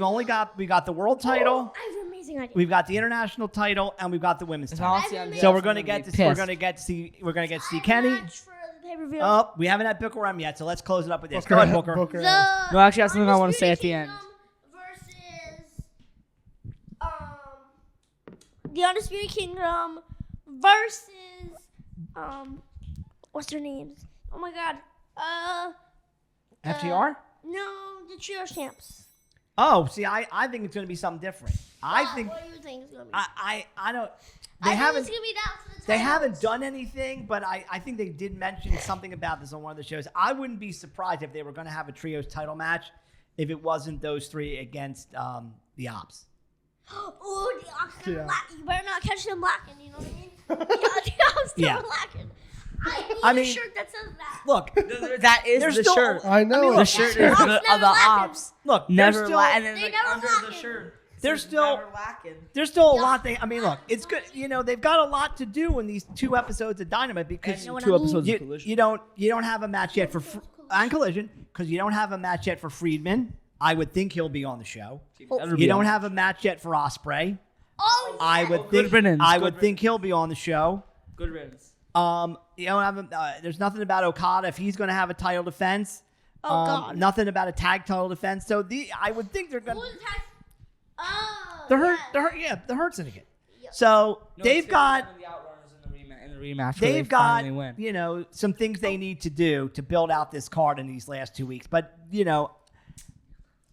Speaker 2: got the world title,
Speaker 3: I have an amazing idea.
Speaker 2: we've got the international title, and we've got the women's
Speaker 1: If
Speaker 2: title.
Speaker 1: I'll see on
Speaker 2: So
Speaker 1: DX,
Speaker 2: we're gonna
Speaker 1: I'm
Speaker 2: get
Speaker 1: be
Speaker 2: to we're
Speaker 1: pissed.
Speaker 2: gonna get to see
Speaker 3: I have
Speaker 2: Kenny.
Speaker 3: a match for the pay-per-view.
Speaker 2: Oh, we haven't had Booker on yet, so let's close it up with this. Go ahead, Booker.
Speaker 3: The
Speaker 1: No, actually, that's something I wanna say at the end.
Speaker 3: The Undisputed Kingdom versus what's their names? Oh my god.
Speaker 2: FTR?
Speaker 3: No, the trio champs.
Speaker 2: Oh, see, I think it's gonna be something different. I think
Speaker 3: What do you think it's gonna be?
Speaker 2: I don't.
Speaker 3: I
Speaker 2: They
Speaker 3: think
Speaker 2: haven't
Speaker 3: it's gonna be down to the
Speaker 2: they
Speaker 3: titles.
Speaker 2: haven't done anything, but I think they did mention something about this on one of the shows. I wouldn't be surprised if they were gonna have a trios title match if it wasn't those 3 against the Ops.
Speaker 3: Ooh, the Ox
Speaker 4: Yeah.
Speaker 3: You better not catch them lacking. You know what I mean? The Ox
Speaker 2: Yeah.
Speaker 3: lacking. I need
Speaker 2: I
Speaker 3: a
Speaker 2: mean-
Speaker 3: shirt that says that.
Speaker 2: Look,
Speaker 1: That is
Speaker 2: There's
Speaker 1: the
Speaker 2: still-
Speaker 1: shirt.
Speaker 4: I know.
Speaker 2: mean,
Speaker 1: The
Speaker 2: look,
Speaker 1: shirt
Speaker 3: Yeah.
Speaker 1: is
Speaker 3: Ops
Speaker 1: the,
Speaker 3: never
Speaker 1: of the
Speaker 3: lacking.
Speaker 1: ops.
Speaker 2: look,
Speaker 1: Never
Speaker 2: there's still
Speaker 1: and then
Speaker 3: They
Speaker 1: like
Speaker 3: never
Speaker 1: under
Speaker 3: lacking.
Speaker 1: the shirt.
Speaker 2: There's
Speaker 1: says
Speaker 2: still-
Speaker 1: never lacking.
Speaker 2: there's still a lot. I mean, look, it's good. You know, they've got a lot to do in these 2 episodes of Dynamite because
Speaker 3: know what
Speaker 1: Two
Speaker 3: I mean?
Speaker 1: episodes of
Speaker 2: you,
Speaker 1: Collision.
Speaker 2: you don't have a match yet for on Collision because you don't have a match yet for Friedman. I would think he'll be on the show. You don't have a match yet for Ospreay.
Speaker 3: Oh, yeah.
Speaker 2: I would
Speaker 1: good
Speaker 2: think
Speaker 1: riddance,
Speaker 2: I
Speaker 1: good
Speaker 2: would think he'll be on the show.
Speaker 1: Good riddance.
Speaker 2: You don't have there's nothing about Okada if he's going to have a title defense.
Speaker 3: Oh, God.
Speaker 2: Nothing about a tag title defense. So I would think they're going
Speaker 3: Who
Speaker 2: to
Speaker 3: is that? Oh,
Speaker 2: the hurt
Speaker 3: yeah.
Speaker 2: the Hurt Syndicate. So they've got
Speaker 1: rematch. Where
Speaker 2: they've
Speaker 1: they
Speaker 2: got
Speaker 1: finally win.
Speaker 2: some things they need to do to build out this card in these last 2 weeks. But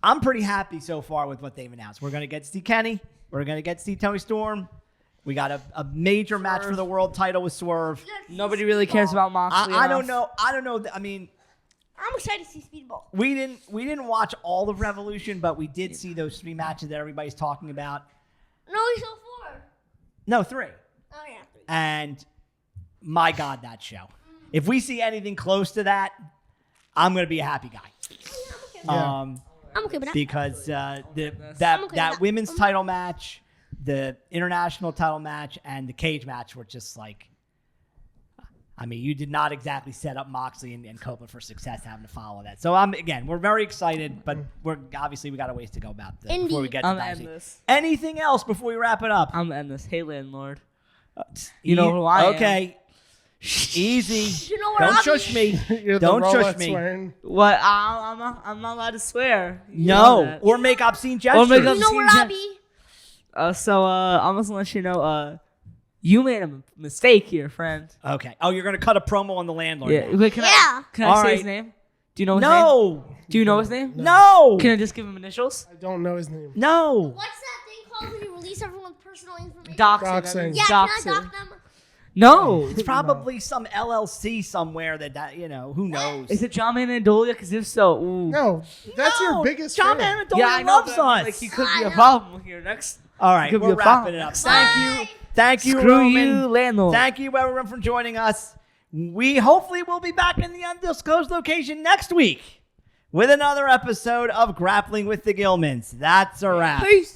Speaker 2: I'm pretty happy so far with what they've announced. We're gonna get to see Kenny. We're gonna get to see Tony Storm. We got a major match for the world title with Swerve.
Speaker 1: Nobody really cares about Moxley.
Speaker 2: I don't know. I mean,
Speaker 3: I'm excited to see Speedball.
Speaker 2: we didn't watch all of Revolution, but we did see those 3 matches that everybody's talking about.
Speaker 3: No, we saw 4.
Speaker 2: No, 3.
Speaker 3: Oh yeah, 3.
Speaker 2: And my God, that show. If we see anything close to that, I'm gonna be a happy guy.
Speaker 4: Yeah.
Speaker 3: I'm okay with that.
Speaker 2: Because
Speaker 3: I'm okay with
Speaker 2: that
Speaker 3: that.
Speaker 2: women's title match, the international title match, and the cage match were just like, I mean, you did not exactly set up Moxley and Copeland for success having to follow that. So we're very excited, but we got a ways to go about this before we get to
Speaker 1: I'm
Speaker 2: that.
Speaker 1: end this.
Speaker 2: Anything else before we wrap it up?
Speaker 1: I'm gonna end this. Hey, landlord. You know who I am.
Speaker 2: Okay. Easy.
Speaker 3: You know what
Speaker 2: Don't
Speaker 3: I'll
Speaker 2: shush
Speaker 3: be?
Speaker 2: me.
Speaker 4: You're the
Speaker 2: Don't shush
Speaker 4: Rolex
Speaker 2: me.
Speaker 4: wearing.
Speaker 1: What? I'm not allowed to swear. You know
Speaker 2: No.
Speaker 1: that.
Speaker 2: Or make obscene gestures.
Speaker 1: make
Speaker 3: You know
Speaker 1: obscene
Speaker 3: what I'll
Speaker 1: gen-
Speaker 3: be?
Speaker 1: So I'm just gonna let you know. You made a mistake here, friend.
Speaker 2: Okay. Oh, you're going to cut a promo on the landlord.
Speaker 1: Yeah.
Speaker 2: now.
Speaker 1: Wait, can
Speaker 3: Yeah.
Speaker 1: I
Speaker 2: All
Speaker 1: say
Speaker 2: right.
Speaker 1: his name? Do you know his name?
Speaker 2: No.
Speaker 1: Do you know his name?
Speaker 2: No.
Speaker 1: Can I just give him initials?
Speaker 4: I don't know his name.
Speaker 2: No.
Speaker 3: What's that thing called when you release everyone's personal information?
Speaker 1: Doxing.
Speaker 4: Doxing.
Speaker 1: that means
Speaker 3: Yeah, can I
Speaker 1: doxing.
Speaker 3: dox them?
Speaker 1: No.
Speaker 2: It's probably some LLC somewhere that who knows.
Speaker 1: Is it John Mandolia? Because if so, ooh.
Speaker 4: No, that's your biggest
Speaker 2: John
Speaker 4: fan.
Speaker 2: Mandolia
Speaker 1: Yeah, I know.
Speaker 2: loves
Speaker 1: But I mean,
Speaker 2: us.
Speaker 1: like he could
Speaker 3: I
Speaker 1: be a
Speaker 3: know.
Speaker 1: problem here next.
Speaker 2: All right,
Speaker 1: could be
Speaker 2: we're
Speaker 1: a
Speaker 2: wrapping it
Speaker 1: problem.
Speaker 2: up.
Speaker 3: Bye.
Speaker 2: Thank you,
Speaker 1: Screw
Speaker 2: Roman.
Speaker 1: you, landlord.
Speaker 2: Thank you, everyone, for joining us. We hopefully will be back in the undisclosed location next week with another episode of Grappling with the Gilmans. That's a wrap.
Speaker 3: Peace.